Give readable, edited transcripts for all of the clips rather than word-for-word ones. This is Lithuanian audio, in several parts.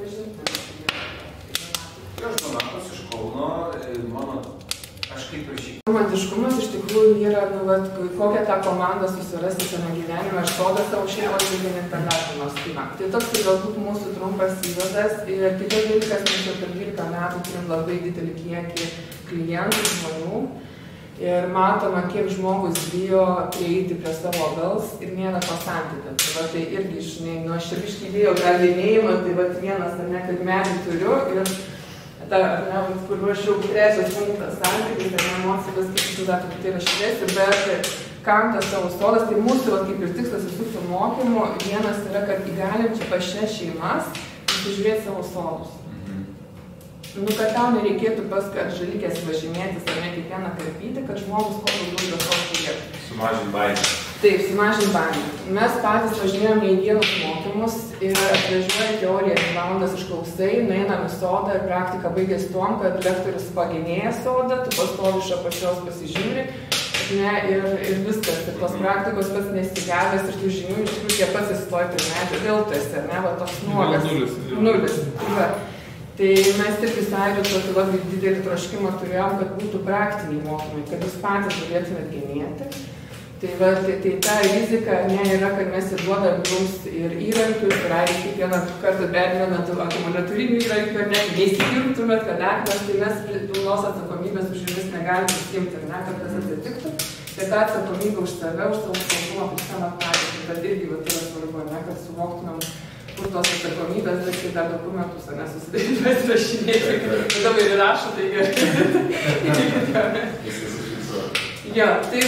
pažinti. Aš donatas iš Kauno, mano, aš kaip ir šį. Romantiškumas iš tikrųjų yra, kokią tą komandą susirasti savo gyvenime, aš sodą savo šeimos lygin internatinos kina. Tai toks tai galbūt mūsų trumpas įvadas. Ir kitas dalykas, mes jau per 12 metų turim labai didelį kiekį klientų, žmonių. Ir matoma, kiek žmogus bijo prieiti prie savo obels ir nėra to santykio. Tai irgi, žinai, nu aš ir iškydėjau galvinėjimą, tai vienas, kad medį turiu ir kur ruošiau trečias punktas santykiai, tai emocijos, kaip tu dar tai rašysi, bet kam tas savo sodas, tai mūsų, kaip ir tikslas visų tų mokymų, vienas yra, kad įgalinti pačias šeimas pasižiūrėti savo sodus. Kad tau nereikėtų kad žalikės važinėtis ar ne kiekvieną karpyti, kad žmogus kuo daugiau drąsos turėtų. Sumažinti baimę. Taip, sumažinti baimę. Mes patys važinėjom ne į vienus mokymus ir atvažiuoja teoriją 2 valandas išklausai, nueinam į sodą ir praktika baigėsi tuom, kad lektorius pagenėja sodą, tu pastovi iš apačios pasižiūri ir viskas. Ir tos praktikos pats nesigavęs ir tų žinių iš tikrųjų jie pats įstoja prie medžio, vėl tu esi, va toks nuogas. Nulis. Tai mes irgi sąjūdžio tokį labai didelį troškimą turėjom, kad būtų praktiniai mokymai, kad jūs patys galėtumėt genėti. Tai ta rizika yra, kad mes įduodam jums ir įrankius, ir kiekvieną kartą permenat akumuliatorinių įrankių, ar net neįsigirtumėt, kad aklas, tai mes pilnos atsakomybės už jumis negalim prisimti, kad tas atsitiktų. Tai ta atsakomybė už save, už savo saugumą, už savo patys, bet irgi yra svarbu, kad suvoktumėm kur tos atsakomybės, bet kai dar dokumentus nesusidaryti rašinėti, kad dabar ir rašo, tai gerai. Jo, tai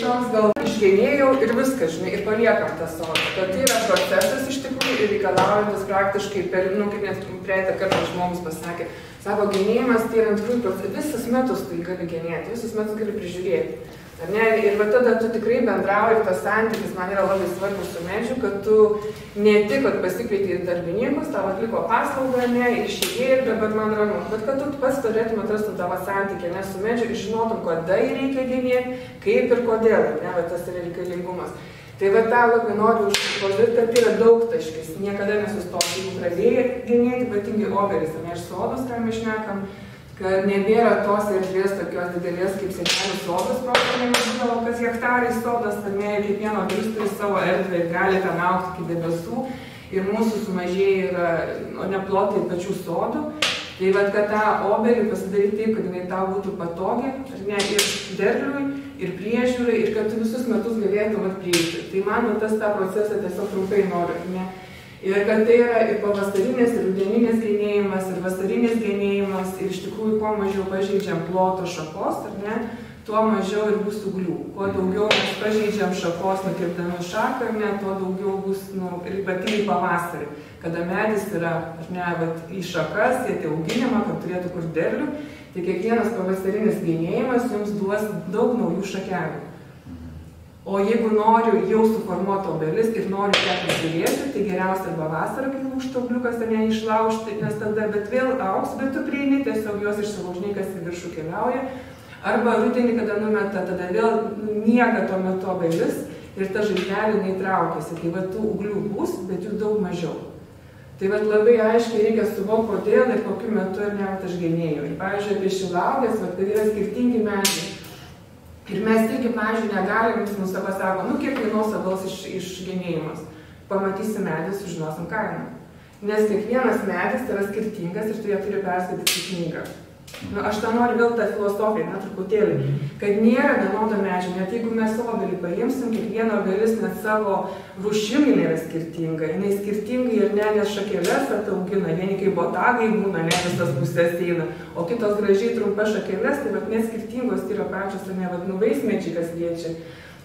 toks gal išgenėjau ir viskas, žinai, ir paliekam tą sodą. Tai yra procesas iš tikrųjų ir reikalaujantis praktiškai per, kaip net praeitą kartą žmogus pasakė, sako, genėjimas tai yra tikrųjų procesas, visus metus tu gali genėti, visus metus gali prižiūrėti. Ir tada tu tikrai bendrauji ir tas santykis man yra labai svarbus su medžiu, kad tu ne tik pasikvieti darbininkus, tau atliko paslaugą, išėjai ir dabar man ramu, bet kad tu pats turėtum atrastum tavo santykį su medžiu ir žinotum, kada jį reikia genėti, kaip ir kodėl, tas yra reikalingumas. Tai tą labai noriu užpildyti, kad yra daug taškis, niekada nesustos, jeigu pradėjai genėti, ypatingai obelis, ir sodus, ką mes šnekam, kad nebėra tos erdvės tokios didelės kaip senelių sodas, nežinau, kas hektarai sodas, ir kiekvieno obelis turi savo erdvę ir gali ten augti iki debesų ir mūsų sumažėja yra neplotai pačių sodų. Tai kad tą obelį pasidaryti taip, kad jinai tau būtų patogi, ir derliui, ir priežiūrai, ir kad tu visus metus galėtum prieiti. Tai man tą procesą tiesiog trumpai noriu. Ir kad tai yra ir pavasarinės, ir rudeninis genėjimas, ir vasarinis genėjimas, ir iš tikrųjų, kuo mažiau pažeidžiam ploto šakos, tuo mažiau ir bus ūglių. Kuo daugiau mes pažeidžiam šakos, nukirpdami šaką, tuo daugiau bus, ir ypatingai pavasarį, kada medis yra į šakas, jie auginimą, kad turėtų kur derlių, tai kiekvienas pavasarinis genėjimas jums duos daug naujų šakelių. O jeigu noriu jau suformuoti obelis ir noriu ją prižiūrėti, tai geriausia arba vasarą, kai lūžta obliukas, neišlaužti, nes tada, bet vėl augs, bet tu prieini, tiesiog jos išsilaužnykas į viršų keliauja. Arba rudenį, kada numeta, tada vėl miega tuo metu obelis ir ta žaislelė neįtraukiasi. Tai tų ūglių bus, bet jų daug mažiau. Tai labai aiškiai reikia suvokti, kodėl ir kokiu metu ir aš genėjau. Ir pavyzdžiui, apie šilaugės, kad yra skirtingi medžiai. Ir mes irgi, pavyzdžiui, negalim, jis mums pasako, kiek kainuos obels išgenėjimas. Pamatysim medį, sužinosim kainą. Nes kiekvienas medis yra skirtingas ir tu ją turi perskaityti knygą. Aš tą noriu vėl tą filosofiją, truputėlį, kad nėra vienodo medžio, net jeigu mes obelį paimsim, kiekviena obelis net savo rūšimi yra skirtinga, jinai skirtingai ir nes šakeles ataugina, vieni kaip botagai būna, ne visas pusės eina, o kitos gražiai trumpa šakeles, tai net skirtingos yra pačios, vaismedžiai, kas liečia,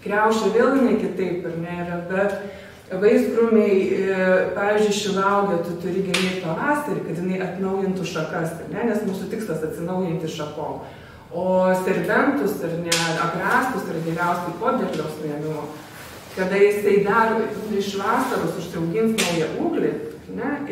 kriaušė vėl jinai kitaip, bet vaiskrūmiai, pavyzdžiui, šilaugę tu turi genėti pavasarį, kad jinai atnaujintų šakas, nes mūsų tikslas atsinaujinti šakom. O serbentus, agrastus yra geriausiai po derliaus nuėmimo, kada jisai dar iš vasaros užsiaugins naują ūglį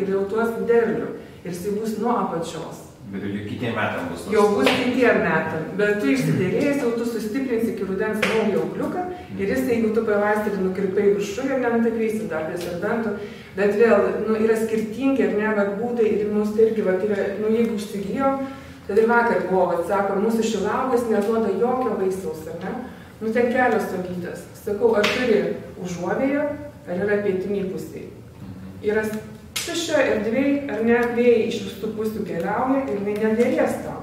ir jau tuos derlių ir jisai bus nuo apačios. Bet jau kitiem metam bus. Jau bus kitiem metam, bet tu išsiderėjęs, jau tu sustiprinsi iki rudens naują augliuką ir jis, jeigu tu pavasarį nukirpai viršų ir nenutaprysi dar prie serbentų, bet vėl, yra skirtingi ir ne, bet būdai ir mums irgi, jeigu užsigijom, tad ir vakar buvo, sako, mūsų šilaugas neduoda jokio vaisiaus, ar ne? Ten kelios uogytės. Sakau, ar turi užuovėją, ar yra pietiniai pusiai. Yra tuščia erdvėj, ar ne, vėjai iš visų pusių keliauja ir nederės tau.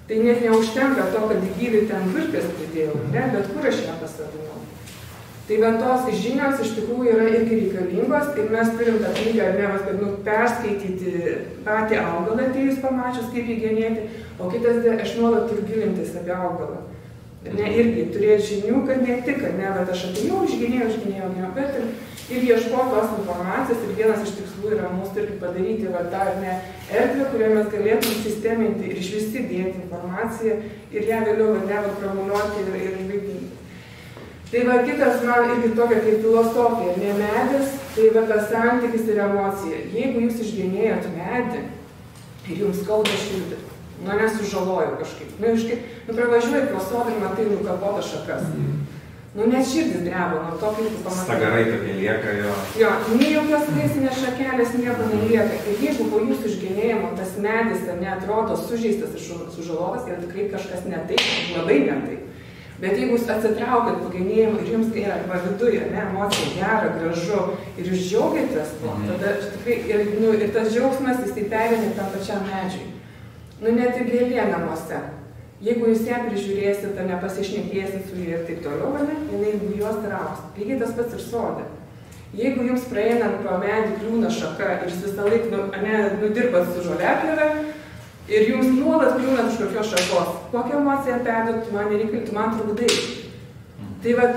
Tai net neužtenka to, kad į gylį ten durpės pridėjau, ne, bet kur aš ją pasodinau. Tai bent tos žinios iš tikrųjų yra irgi reikalingos ir mes turim tą knygą, ar ne, kad perskaityti patį augalą, atėjus pamačius, kaip jį genėti, o kitas, aš nuolat turiu gilintis apie augalą. Ne, irgi turėti žinių, kad ne tik, ne, bet aš atėjau, išginėjau, bet ir ieškoti tos informacijos ir vienas iš tikslų yra mūsų irgi padaryti tą erdvę, kurioje mes galėtume sisteminti ir iš visi dėti informaciją ir ją vėliau pramuliuoti ir vaidinti. Tai kitas man irgi tokia kaip filosofija, ne medis, tai tas santykis ir emocija. Jeigu jūs išgenėjot medį ir jums skauda širdį, nesužalojau kažkaip, pravažiuoju pro sodą ir matai nukapotas šakas. Net širdis dreba nuo to, kaip tu pamatai. Stagarai tokie lieka jo. Jo, nei jokios vaisinės šakelės nieko nelieka. Ir jeigu po jūsų išgenėjimo tas medis neatrodo sužeistas ir sužalotas, yra tikrai kažkas ne taip, labai ne taip. Bet jeigu jūs atsitraukit po genėjimo ir jums yra viduje, emocija gera, gražu ir jūs džiaugiatės, tada tikrai ir tas džiaugsmas jis perėmė tam pačiam medžiui. Net ir gėlė namuose. Jeigu jūs ją prižiūrėsit, nepasišnekėsit su jie ir taip toliau, jinai jos trauks. Lygiai tas pats ir sode. Jeigu jums praeinant pro medį kliūna šaka ir jūs visą laiką nudirbat su žoliapjove ir jums nuolat kliūnat iš kokios šakos, kokią emociją perduot, tu man nereikia, tu man trukdai. Tai kad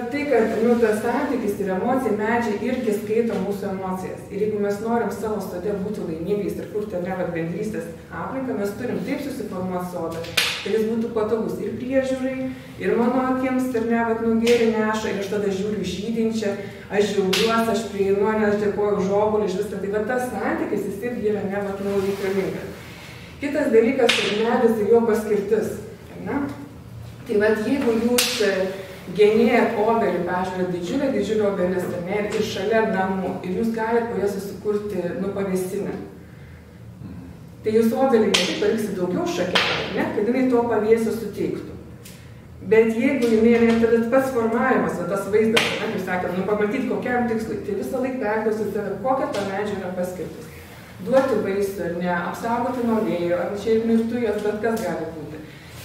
tas santykis ir emocija medžiai irgi skaito mūsų emocijas. Ir jeigu mes norim savo sode būti laimingais ir kurti bendrystės aplinką, mes turim taip susiformuoti sodą, kad jis būtų patogus ir priežiūrai, ir mano akims, ir gėrį neša, ir aš tada žiūriu žydinčią, aš džiaugiuosi, aš prieinu, aš dėkoju už obuolį, iš viską. Tai tas santykis jis irgi yra reikalingas. Kitas dalykas ir medis ir jo paskirtis. Tai jeigu jūs genėjat obelį, pavyzdžiui, didžiulė obelis, ir šalia namų, ir jūs galite po ją susikurti pavėsinę. Tai jūs obelį ne tik paliksit daugiau šakelę, kad jinai to pavėsio suteiktų. Bet jeigu jinai, tada pats formavimas, tas vaizdas, kaip sakėm, pamatyti kokiam tikslui, tai visą laiką perklausit save, kokia ta medžio yra paskirtis. Duoti vaisių, apsaugoti nuo vėjo, ar čia ir mirtujos, bet kas gali būti.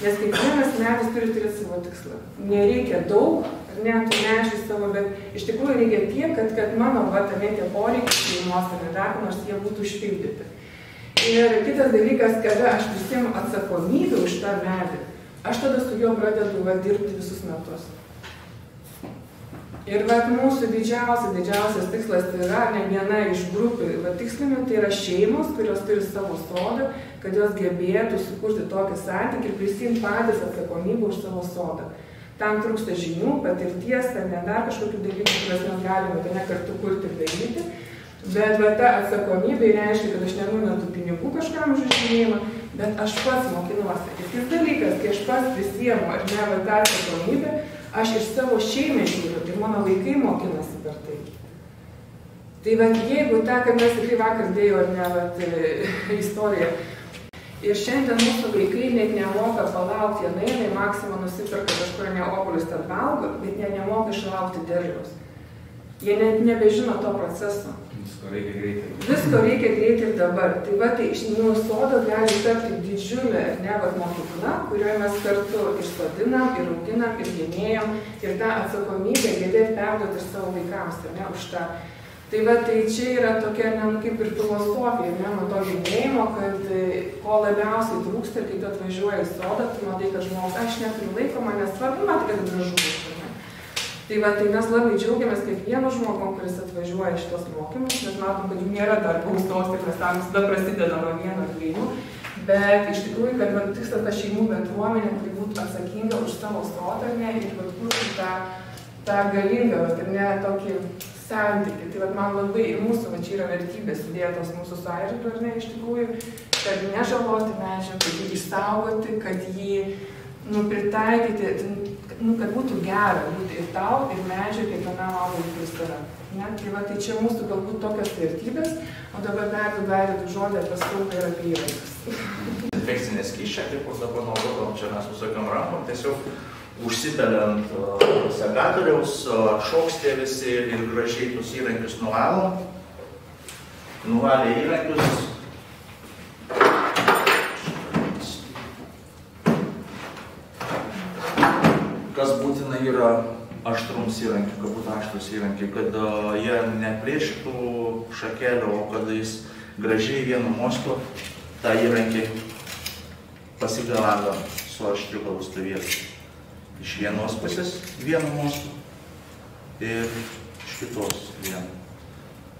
Nes kiekvienas medis turi turėti savo tikslą. Nereikia daug, tų medžių savo, bet iš tikrųjų reikia tiek, kad mano tie poreikiai šeimos ar dar, nors jie būtų išpildyti. Ir kitas dalykas, kada aš prisiimu atsakomybę už tą medį, aš tada su juo pradedu dirbti visus metus. Ir mūsų didžiausias tikslas tai yra ne viena iš grupių tikslinių, tai yra šeimos, kurios turi savo sodą, kad jos gebėtų sukurti tokį santykį ir prisiimti patys atsakomybę už savo sodą. Tam trūksta žinių, patirties, ar ne dar kažkokių dalykų, kuriuos mes galime kartu kurti ir daryti. Bet ta atsakomybė reiškia, kad aš nenumetu pinigų kažkam už žinėjimą, bet aš pats mokinuosi. Ir kitas dalykas, kai aš pats prisiemu ar ne tą atsakomybę, aš iš savo šeimą žiūriu ir mano vaikai mokinasi per tai. Tai jeigu kad mes tikrai vakar dėjau ar ne istoriją, ir šiandien mūsų vaikai net nemoka palaukti, jie nueina į Maksimą, nusipirka kažkur obuolius ten valgo, bet jie nemoka išlaukti derliaus. Jie net nebežino to proceso. Visko reikia greitai ir dabar. Tai sodas gali tapti didžiulė mokykla, kurioje mes kartu išsodinam, ir auginam, ir genėjam, ir tą atsakomybę gebėti perduoti ir savo vaikams, už tą. Tai čia yra tokia, kaip ir filosofija, nuo to genėjimo, kad ko labiausiai trūksta, kai tu atvažiuoji į sodą, tu matai, kad žmogus, aš neturiu laiko, man nesvarbu, man tik gražu. Tai mes labai džiaugiamės kiekvienu žmogum, kuris atvažiuoja šitos mokymus, nes matom, kad jų nėra dar gausos ir mes tam visada prasideda nuo 1 ar 2, bet iš tikrųjų, kad tikslas ta šeimų bendruomenė, kuri būtų atsakinga už savo sodą ir kurtų tą galingą, tokį santykį. Tai vat, man labai ir mūsų, va, čia yra vertybės sudėtos mūsų su Airidu, ar ne, iš tikrųjų, kad nežaloti medžią, kad jį išsaugoti, kad jį pritaikyti, kad būtų gera būti ir tau, ir medžiui, kiekvienam augalui, kuris yra. Ne? Tai, va, tai čia mūsų galbūt tokios vertybės, o dabar perduodu žodį apie saugą ir apie įrankius. Infekcinė skysčia, kaip dabar naudodavom čia mes visokiam rankom, tiesiog užsipeliant segatoriaus, šokstė visi ir gražiai tuos įrankius nuvalom. Nuvalė įrankius. Kas būtina yra aštrums įrankių, kad būtų aštrus įrankiai, kad jie neplėšytų šakelio, o kad jis gražiai vienu mostu tą įrankį pasigalavo su aštriu galustuvėliu. Iš vienos pusės vienu mostu ir iš kitos vienu.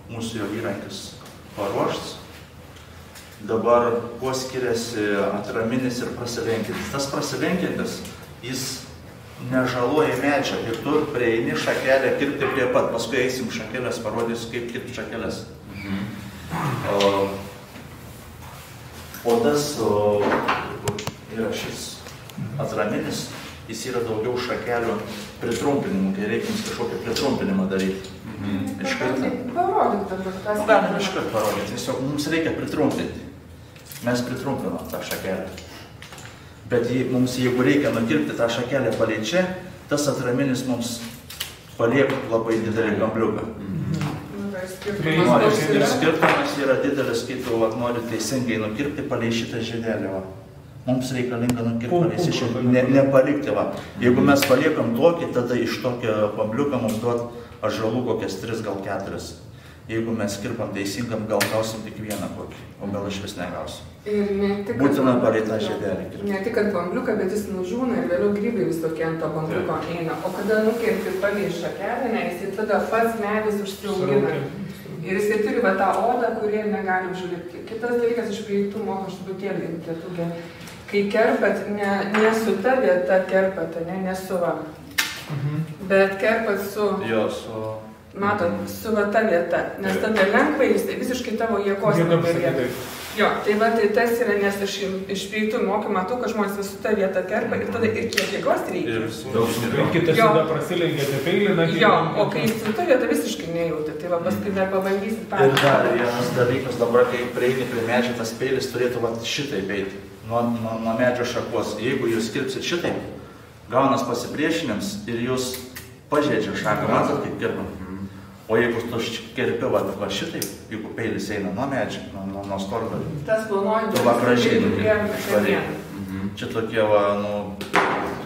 Mūsų jau įrankis paruoštas. Dabar kuo skiriasi atraminis ir prasilenkiantis. Tas prasilenkiantis, jis nežaloja medžio ir tu prieini šakelę kirpti prie pat. Paskui eisim šakelės, parodysiu, kaip kirpti šakelės. O tas yra šis atraminis. Jis yra daugiau šakelių pritrumpinimų, kai reikia jums kažkokį pritrumpinimą daryti. Iš karto. Galim iš karto parodyti, tiesiog mums reikia pritrumpinti. Mes pritrumpinam tą šakelę. Bet mums, jeigu reikia nukirpti tą šakelę palei čia, tas atraminis mums palieka labai didelį gambliuką. Ir skirtumas yra didelis, kai tu nori teisingai nukirpti palei šitą žiedelį. Mums reikalinga nukirpti, nepalikti. Jeigu mes paliekam tokį, tada iš tokio pambliuką mums duot ąžuolų kokias 3, gal 4. Jeigu mes kirpam teisingam, gal gausim tik vieną kokį, o gal iš vis negausim. Būtina palei tą žiedelį kirpti. Ne tik ant pambliuką, bet jis nužūna ir vėliau grybai visokie ant to pambliuko eina. O kada nukirpti palei šakelę, jis tada pats medis užsiaugina. Ir jis turi tą odą, kurie negali užlipti. Kitas dalykas, iš praeitų mokau truputėlį lietuvių. Kai kerpat, ne su ta vieta kerpat, ne su va. Bet kerpat su, matot, su va ta vieta. Nes tada lengvai jis visiškai tavo jėgos neberėtų. Jo, tai va, tai tas yra, nes aš iš praeitų mokau matau, kad žmonės visų tą vietą kerpa ir tada ir kiek jėgos reikia. Ir kitas tada prasilengia apie peilį. Jo, o kai jis su ta vieta visiškai nejauti, tai va, paskui dar pabandysit patys. Ir dar vienas dalykas, dabar kai prieini prie medžio, tas peilis turėtų šitai eiti. Nuo medžio šakos. Jeigu jūs kirpsit šitaip, gaunas pasipriešinims ir jūs pažeidžia šaką, matot, kaip kirpam. O jeigu tu kirpi va šitaip, jeigu peilis eina nuo medžio, nuo skordo, tu va gražiai nukirpi. Čia tokie va,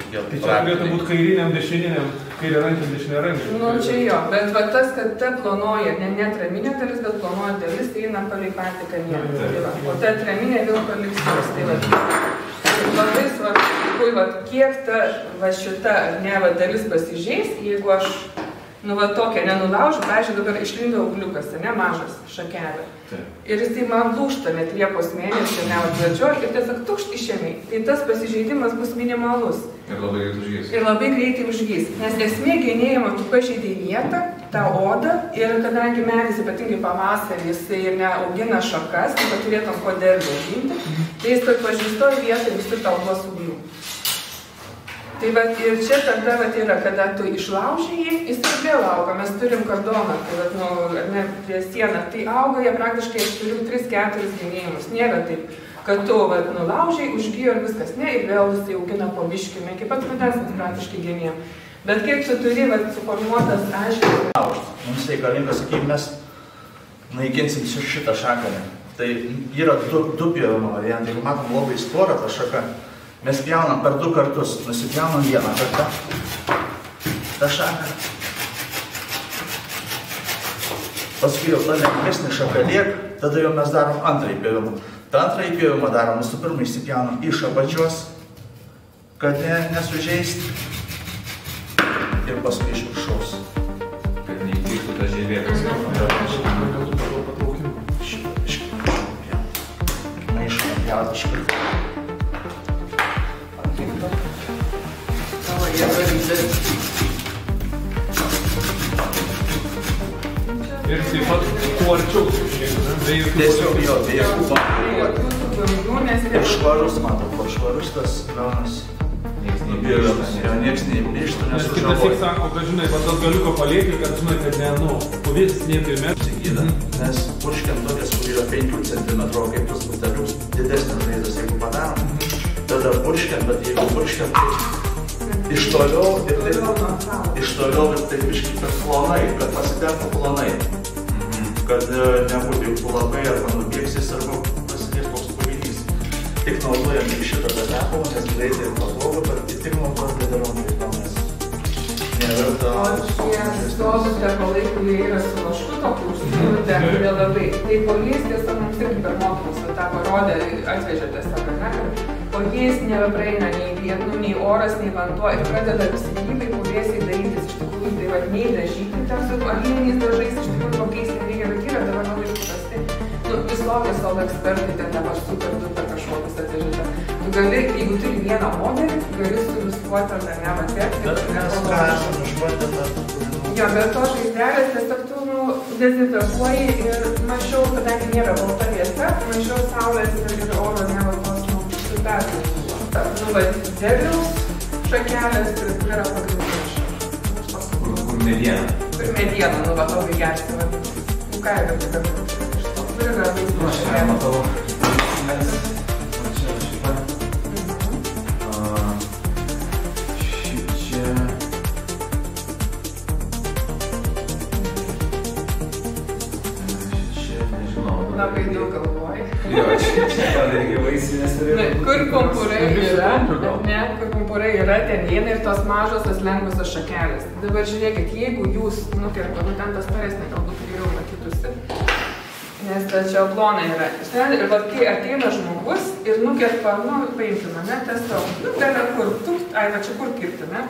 Tai čia turėtų būti kairiniam, dešininiam, kairė rankim, dešinė rankim. Čia jo, bet va tas, kad ta plonoji, ne atraminė dalis, bet plonoji dalis, tai eina palei patį kamieną. O ta atraminė vėl paliks tos. Tai labai svarbu, kiek ta šita dalis pasižeis, jeigu aš tokią nenulaužiu, pavyzdžiui, dabar išlindo augliukas, mažas šakelė. Ir jisai man lūžta net Liepos mėnesį, pradžioj, ir tiesiog tukšt išėmė. Tai tas pasižeidimas bus minimalus. Ir labai greitai užgys. Ir labai greitai užgys. Nes esmė genėjimo, tu pažeidai vietą, tą odą, ir kadangi medis ypatingai pavasarį, jisai neaugina šakas, tai turėtum ko derlių auginti, tai jis toj pažeistoj vietoj visur tau duos ūglių. Tai va, ir čia tada yra, kada tu išlauži jį, jis ir vėl auga. Mes turim kardoną, tai prie sieną. Tai auga jie praktiškai, aš turiu 3-4 genėjimus. Nėra taip, kad tu nulaužiai, užgijo ir viskas. Ne, ir vėl jis augina po biškį, iki pat rudens praktiškai genėjim. Bet kaip tu turi suformuotas aiškiai. Mums reikalinga, sakykim, mes naikinsim šitą šaką. Tai yra du pjovimo variantai. Jeigu matom labai storą tą šaką, mes pjaunam per 2 kartus, nusipjaunam vieną kartą, tą šaką. Paskui jau ta lengvesnė šaka liek, tada jau mes darom antrąjį pjovimą. Ta antrąjį pjovimą darom, visų pirma išsipjaunam iš apačios, kad nesužeist, ir paskui iš viršaus. Kad neįkristų tą žievėtas. Išpjauti iš karto. buvo arčiau, Tiesiog jo, be jokių bangų, nes ir švarus, matau, po švarus tas gaunas. Niekas neįplyšta, nes kitas tik sako, kad žinai, tas galiuko palieki, kad žinai, kad ne, pavėsis neįpirmė. Nes purškiam tokias, kur yra 5 cm, kaip tos butelius, didesnis žaizdas, jeigu padarom, tada purškiam, bet jeigu purškiam, tai iš toliau ir taip iškiai per plonai, kad pasitektų plonai, kad nebūtų jau labai arba nubėgsis arba pasidės toks pavyzdys. Tik naudojam į šitą patepalą, nes greitai ir patogu, bet tik naudojam darom veiklą, nes neverta... O šie sodų tepalai, kurie yra su lašku tokiu užsiūrute, kurie labai. Tai po jais tiesa mums irgi per mokymus, tą parodė, atvežė tiesiog, ne? Po jais nebepraeina nei oras, nei vanduo ir pradeda visi gyvai puvėsiai darytis iš tikrųjų, tai va, nei dažyti ten su aliniais dažais, iš tikrųjų tokiais nereikia, bet yra dabar labai išprasti. Visokie sodo ekspertai ten dabar super duper kažkokius atvežėte. Tu gali, jeigu turi vieną modelį, gali suviskuoti ar ne matėti. Jo, bet to žaizdelės tiesiog tu dezinfekuoji ir mažiau, kadangi nėra balta vieta, mažiau saulės ir oro nevartos derliaus šakelės, kur yra pagrindinė. Kur mediena? Kur mediena, labai gersi. Ką yra tai, kad iš to kur yra vaizduoja? Aš nematau. Mes, čia šitą. Šičia. Šičia, nežinau. Labai daug galvoji. Jo, čia reikia vaisinės ir... Kur pumpurai yra, ne, kur pumpurai yra, ten eina ir tos mažosios lengvosios šakelės. Dabar žiūrėkit, jeigu jūs nukerpa, ten tas paresnė galbūt geriau matytųsi, nes čia plona yra. Ir vat, kai ateina žmogus ir nukerpa, paimkime, ne, tiesiog, belia kur, va čia kur kirti, ne,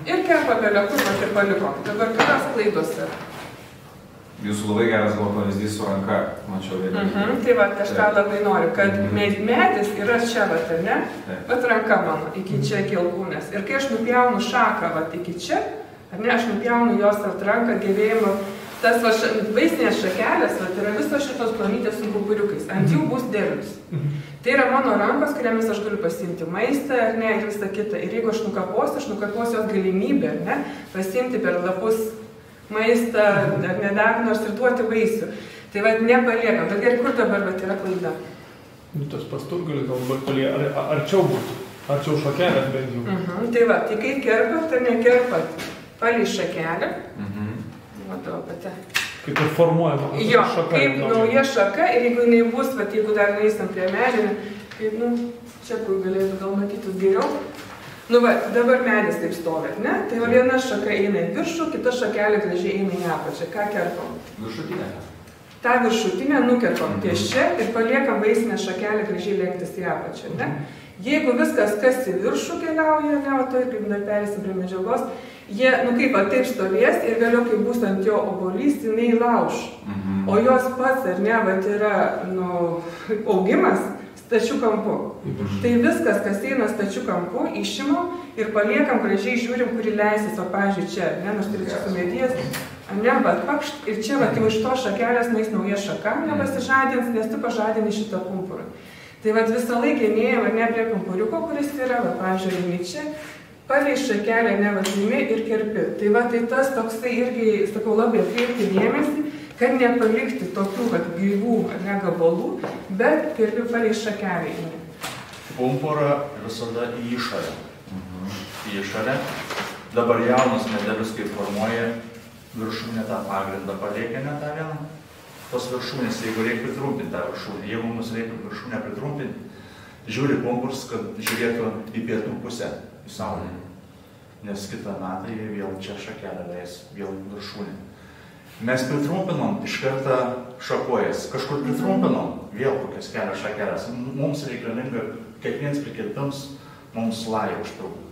ir kerpa belia kur, va ir paliko. Dabar kitas klaidos yra. Jūsų labai geras buvo pavyzdys su ranka, mačiau vėliau. Tai va, kažką labai noriu, kad medis yra čia, va, ne? Bet ranka mano, iki čia iki alkūnės. Ir kai aš nupjaunu šaką, va, iki čia, ar ne, aš nupjaunu jos ant ranką, gyvėjimo, tas va, vaisinės šakelės, va, yra visos šitos plonytės su pupuriukais, ant jų bus derlius. Tai yra mano rankos, kuriamis aš galiu pasiimti maistą, ar ne, ir visą kitą. Ir jeigu aš nukaposiu jos galimybę, ar ne, pasiimti per lapus maistą, ar nedeg nors ir duoti vaisių. Tai va, nepaliekam. Bet ir kur dabar va, yra klaida? Tas pasturgalis galbūt palieka, arčiau būtų, arčiau šakelės bent jau. Tai va, tai kaip kerpat ar nekerpat, palei šakelę. Matau, pati. Kaip ir formuojama. Jo, kaip nauja šaka ir jeigu jinai bus, va, jeigu dar neįsim prie medinį, kaip, čia kur galėtų gal matytus geriau. Va, dabar medis taip stovi, ne? Tai va, viena šaka eina į viršų, kita šakelė gražiai eina į apačią. Ką kerpam? Viršutinę. tą viršutinę nukerpam ties čia ir paliekam vaisinę šakelę gražiai lenktis į apačią, ne? Jeigu viskas, kas į viršų keliauja, ne, o to ir kaip dar perėsim prie medžiagos, jie, kaip taip stovės ir vėliau, kai bus ant jo obuolys, jinai lauš. O jos pats, ar ne, yra, augimas stačių kampu. Tai viskas, kas eina stačių kampu, išimam ir paliekam gražiai, žiūrim, kuri leisis, o pavyzdžiui, čia, ne, nors turi čia sumėties, ne, bet pakšt, ir čia, jau iš to šakelės nueis nauja šaka, nepasižadins, nes tu pažadini šitą pumpurą. Tai visą laiką nėjom, ne, prie pumpuriuko, kuris yra, pavyzdžiui, eini čia, palei šakelę, ne, imi ir kerpi. Tai tas toksai irgi, sakau, labai atkreipti dėmesį, kad nepalikti tokių, gyvų, ne, gabalų, bet kerpi palei šakelę. Pumpurą visada į išorę. Į išorę. Dabar jaunas medelius, kaip formuoja, viršūnė tą pagrindą paliekia, ne tą vieną. Tos viršūnės, jeigu reikia pritrumpinti tą viršūnę, jeigu mums reikia viršūnę pritrumpinti, žiūri pumpurs, kad žiūrėtų į pietų pusę, į saulę. Nes kitą metą jie vėl čia šakelę leis, vėl viršūnė. Mes pritrumpinam iš kartą šakojas, kažkur pritrumpinam, vėl kokias kelias šakelės. Mums reikalinga, kiekvienas prikirpims, mums laja užtrukti.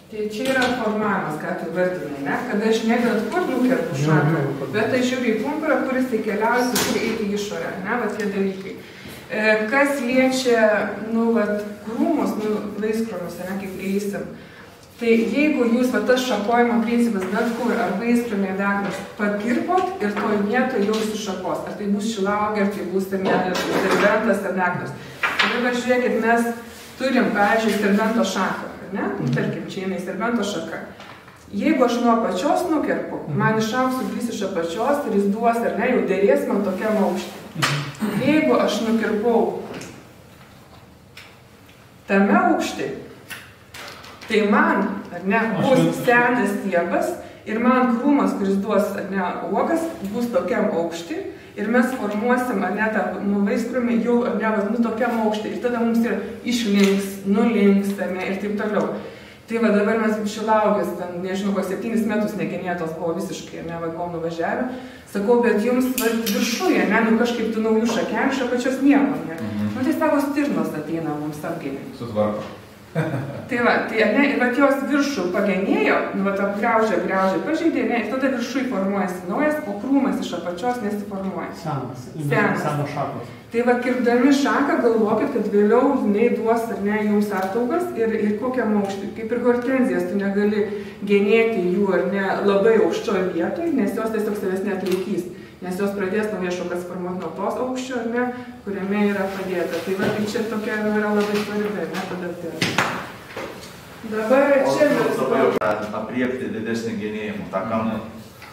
Tai čia yra formavimas, ką tu vardinai, ne? Kada aš nebent kur nukerpu šaką, bet aš žiūriu į pumpurą, kuris tai keliauja, turi eiti į išorę, ne? Tie dalykai. Kas liečia, krūmus, vaiskromus, ne, kaip eisim. Tai jeigu jūs tas šakojimo principas bet kur, ar vaiskrūmė degnas, pakirpot ir toj vietoj jau sušakos. Ar tai bus šilauogė, ar tai bus serbentas ar degnas. Tai dabar žiūrėkit, mes turim, pavyzdžiui, serbento šaką, ar ne? Tarkim, čia jinai serbento šaka. Jeigu aš nuo apačios nukerpu, man išaugs sugrys iš apačios ir jis duos, ar ne, jau dėrės man tokiam aukštį. Jeigu aš nukirpau tame aukštį, tai man, ar ne, bus senas stiebas ir man krūmas, kuris duos, ar ne, uogas, bus tokiam aukštį ir mes formuosim, ar ne, tą vaiskrūmį jau, ar ne, tokiam aukštį ir tada mums yra išlinks, nulinks, ar ne, ir taip toliau. Tai va dabar mes šilauogės, ten, nežinau, ko 7 metus negenėtos buvo visiškai, ar ne, vaikom nuvažiavę. Sakau, bet jums viršuje, ne, kažkaip tų naujų šakelių, iš apačios nieko, ne. Tai savo stirnos ateina mums apginti. Sutvarko. Tai va, tai ne, ir va jos viršų pagenėjo, va tą griaužę, pažeidė, ne, ir tada viršui formuojasi naujas, o krūmas iš apačios nesiformuoja. Senos šakos. Tai va, kirpdami šaką, galvokit, kad vėliau jinai duos, ar ne, jums ataugas ir kokiam aukštį. Kaip ir hortenzijas, tu negali genėti jų, ar ne, labai aukščioje vietoje, nes jos tiesiog savęs neatlaikys. Nes jos pradės naujas šakas formuoti nuo tos aukščio, ar ne, kuriame yra padėta. Tai va, tai čia tokia yra labai svarbi, ne, padėti. Dabar čia mes... Labai apriekti didesnį genėjimą, tą kampą,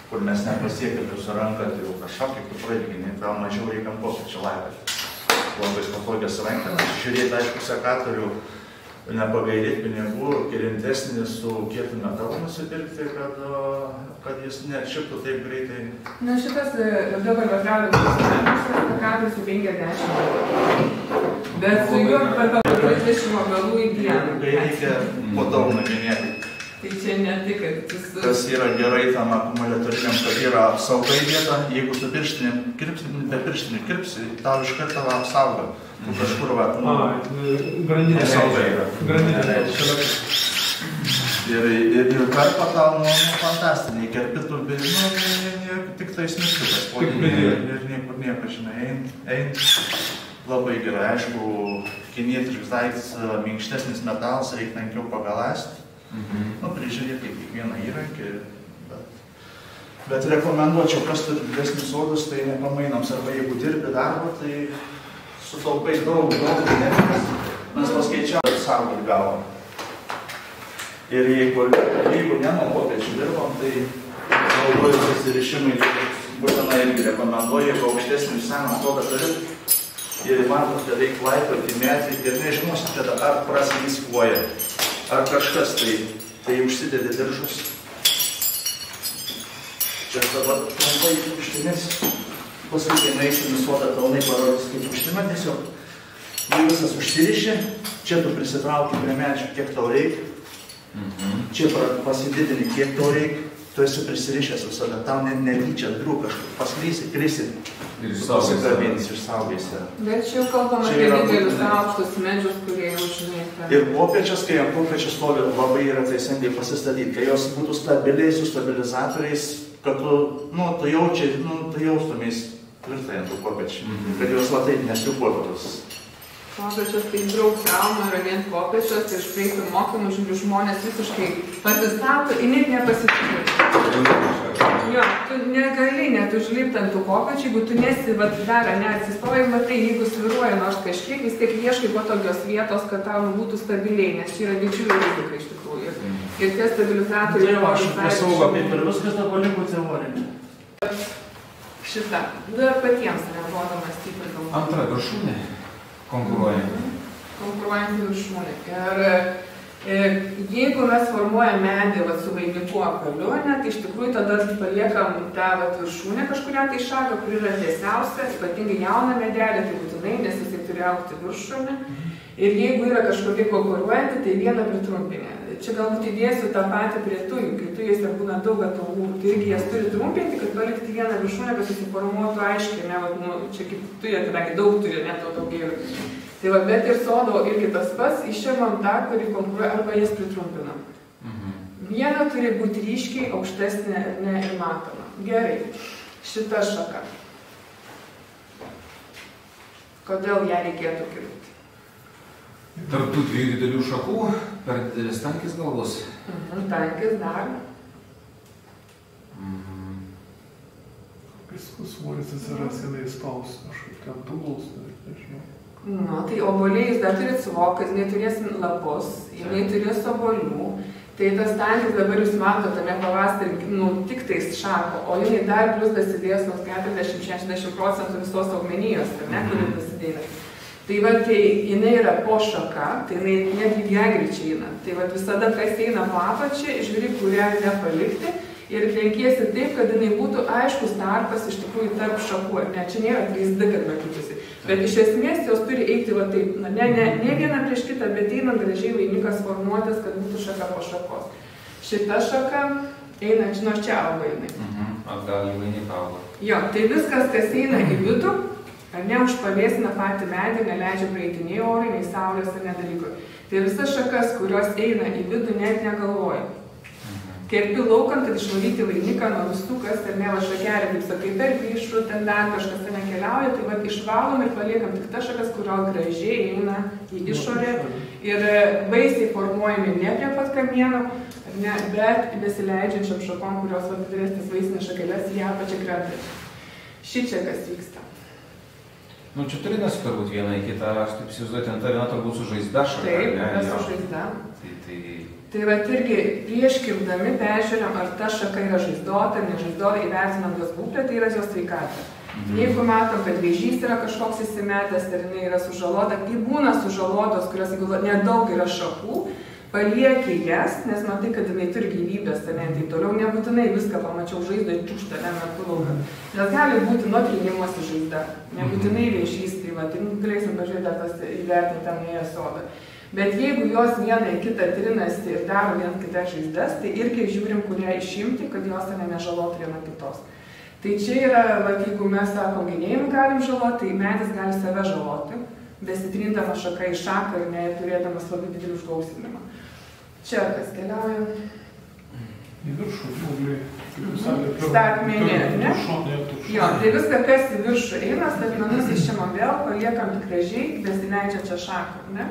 kur mes nepasiekėme su ranka, tai jau kažką, kaip tu praeigini, gal mažiau reikia pokyčių laipę. Labai patogias rankas. Žiūrėti, aišku, sekatorių, nepagailėti pinigų, kilintesnį su kietu metalu nusipirkti, kad jis neatšiptų taip greitai. Na šitas dabar važiavęs sekatorius su 50 eurų. Bet su juo per 30 augalų į dieną. Tai reikia po daug naginėti. Tai čia ne tik, kad jis... Kas yra gerai tam akumuliatoriniam, kad yra apsaugai vieta, jeigu su pirštinėm kirpsi, be pirštinį kirpsi, tau iš karto apsauga. Kažkur va, grandinė apsauga yra. Grandinė. Ir karpa tau, fantastiniai, kerpitų, bet, tik tais nusliukas, ir niekur nieko, žinai, eint. Labai gerai, aišku, kinietiškas daiktas, minkštesnis metalas, reikia menkiau pagaląsti. Prižiūrėti kiekvieną įrankį, bet rekomenduočiau, kas turi didesnis sodus, tai nepamainams, arba jeigu dirbi darbą, tai sutaupai daug energijos, mes paskaičiavome saugot galvą. Ir jeigu ne nuo kopėčių dirbam, tai naudoju susirišimai, būtinai irgi rekomenduoju, jeigu aukštesnį seną sodą turit, ir matot, kad reikia laipoti metį ir nežinosit, kad ar prasidės koja. Ar kažkas tai užsidedi diržus. Čia dabar trumpai užtinės. Paskui, kai nueisi nusuotą kalnai, parodys, kaip užtina tiesiog. Jei visas užsiriši, čia tu prisitrauki prie medžių, kiek tau reikia. Čia pasididini, kiek tau reikia. Tu esi prisirišęs visada, tau nevyčia drų kažkur, pasklysi, krisi. Ir pasikabins, išsaugėsi. Bet čia jau kalbam apie didelius aukštus medžius, kurie jau žinai. Ir kopėčias, kai ant kopėčių stovi, labai yra teisingai pasistatyti, kai jos būtų stabiliai su stabilizatoriais, kad tu jaučiai, tu jaustumės tvirtai ant tų kopėčių, kad jos va taip nesiupotos. Kopėčias tai daug traumų yra vien kopėčias ir špreitų mokymų, žiūriu, žmonės visiškai pasistato ir net nepasitikė. Jo, tu negali net užlipti ant tų kopėčių, jeigu tu nesi dar neatsistoji, matai, jeigu sviruoja nors kažkiek, vis tiek ieškai patogios vietos, kad tau būtų stabiliai, nes čia yra didžiulė rizika iš tikrųjų. Ir tie stabilizatoriai... Tai aš nesaugo, kaip ir viskas dabar liko teorinė. Šitą, dar patiems nebuvo mąstyti galbūt. Antra viršūnė konkuruoja. Konkuruojantį viršūnė. Ir jeigu mes formuojam medį su vainiku apvaliu, tai iš tikrųjų tada paliekam tą viršūnę kažkurią tai šaką, kuri yra tiesiausia, ypatingai jauną medelį, tai būtinai, nes jisai turi augti viršūnę. Ir jeigu yra kažkokia konkuruojanti, tai vieną pritrumpinę. Čia galbūt įdėsiu tą patį prie tujų, kai tujose būna daug ataugų, tai irgi jas turi trumpinti, kad palikti vieną viršūnę, kad susiformuotų aiškiai, čia kaip tuja, kadangi daug turi, net to daugėlių. Tai va, bet ir sodo irgi tas pats, išėmam tą, kurį konkuruoja, arba jas pritrumpinam. Viena turi būti ryškiai aukštesnė ir matoma. Gerai, šita šaka. Kodėl ją reikėtų kirpti? Tarp tų dviejų didelių šakų per didelis tankis gal bus? Tankis dar. Svoris atsiras, jinai spaus kažkaip ten tūlaus, nežinau. Tai obuoliai jūs dar turit suvokti, kad jinai turės lapus, jinai turės obuolių. Tai tas tankis dabar jūs matote tame pavasarį, tik tais šako, o jinai dar plus dasidės nuo 40-60% visos augmenijos, kuri dasidėjo. Tai va, tai jinai yra po šaka, tai jinai netgi lygiagrečiai eina. Tai va, visada kas eina po apačią, žiūri, kurią nepalikti. Ir renkiesi taip, kad jinai būtų aiškus tarpas iš tikrųjų tarp šakų. Ne, čia nėra 3D, kad matytųsi. Bet iš esmės jos turi eiti va taip, ne viena prieš kitą, bet eina gražiai vainikas formuotis, kad būtų šaka po šakos. Šita šaka eina, žinau, čia auga jinai. Atgal į vainiką auga. Jo, tai viskas, kas eina į vidų, ar ne, užpavėsina patį medį, neleidžia praeiti nei orai, nei saulės ar nedalykų. Tai visas šakas, kurios eina į vidų, net negalvoja. Kerpi laukant, kad išvalyti vainiką nuo visų, kas ar ne va šakelė, kaip sakai, per vyšrų, ten dar kažkas ten nekeliauja, tai va išvalom ir paliekam tik tas šakas, kurio gražiai eina į išorę ir vaisiai formuojami ne prie pat kamieno, ne, bet besileidžiančiam šakom, kurios va didesnės vaisinės šakelės į apačią krenta. Šičia kas vyksta. Čia turinasi turbūt vieną į kitą, aš taip įsivaizduoju, ten ta viena turbūt su žaizda šaka. Taip, su žaizda. Tai va irgi prieš kirpdami peržiūrėm, ar ta šaka yra žaizdota, nežaizdota, įvertinant jos būklę, tai yra jos sveikata. Jeigu matom, kad vėžys yra kažkoks įsimetęs ir jinai yra sužalota, kai būna sužalotos, kurios nedaug yra šakų, palieki jas, nes matai, kad jinai turi gyvybės, tai toliau nebūtinai viską pamačiau žaizdą ir čiūštą metu lauką. Nes gali būti nuo trinimosi žaizda, nebūtinai vėžys, tai va, tai galėsim pažiūrėti tas įvertinti tam nuėję sodą. Bet jeigu jos vieną į kitą trinasi ir daro vieną kitą žaizdas, tai irgi žiūrim, kurią išimti, kad jos nežalotų viena kitos. Tai čia yra, jeigu mes sakom, gynėjimą galim žaloti, tai medis gali save žaloti, besitrindama šaka į šaką ir neturėdamas labai didelį užgausinimą. Čia kas keliauja? Į viršų, obliai. Statmenė, ne? Jo, tai viską, kas į viršų eina, statmenus išimam vėl, paliekam tik gražiai, besileidžiančią šaką, ne?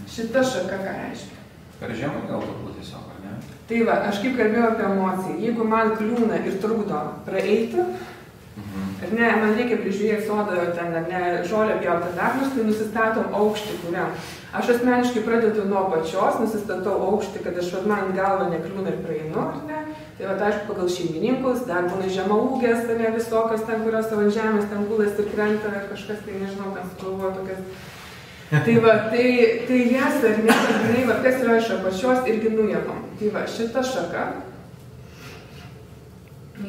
Šita šaka ką reiškia? Per žemai gal turbūt tiesiog, ar ne? Tai va, aš kaip kalbėjau apie emociją, jeigu man kliūna ir trukdo praeiti, ar ne, man reikia prižiūrėti sodą, ten, ar ne, žolę pjauti darbus, tai nusistatom aukštį, kuriam. Aš asmeniškai pradedu nuo pačios, nusistatau aukštį, kad aš man galva nekliūna ir praeinu, ar ne? Tai va, aišku, pagal šeimininkus, dar būna žemaūgės, ne visokios ten, kurios savo žemės ten gulas ir krenta, ar kažkas, tai nežinau, ten sugalvoja tokias. Tai va, tai jas ar ne, va, kas yra iš apačios irgi nuėmam. Tai va, šita šaka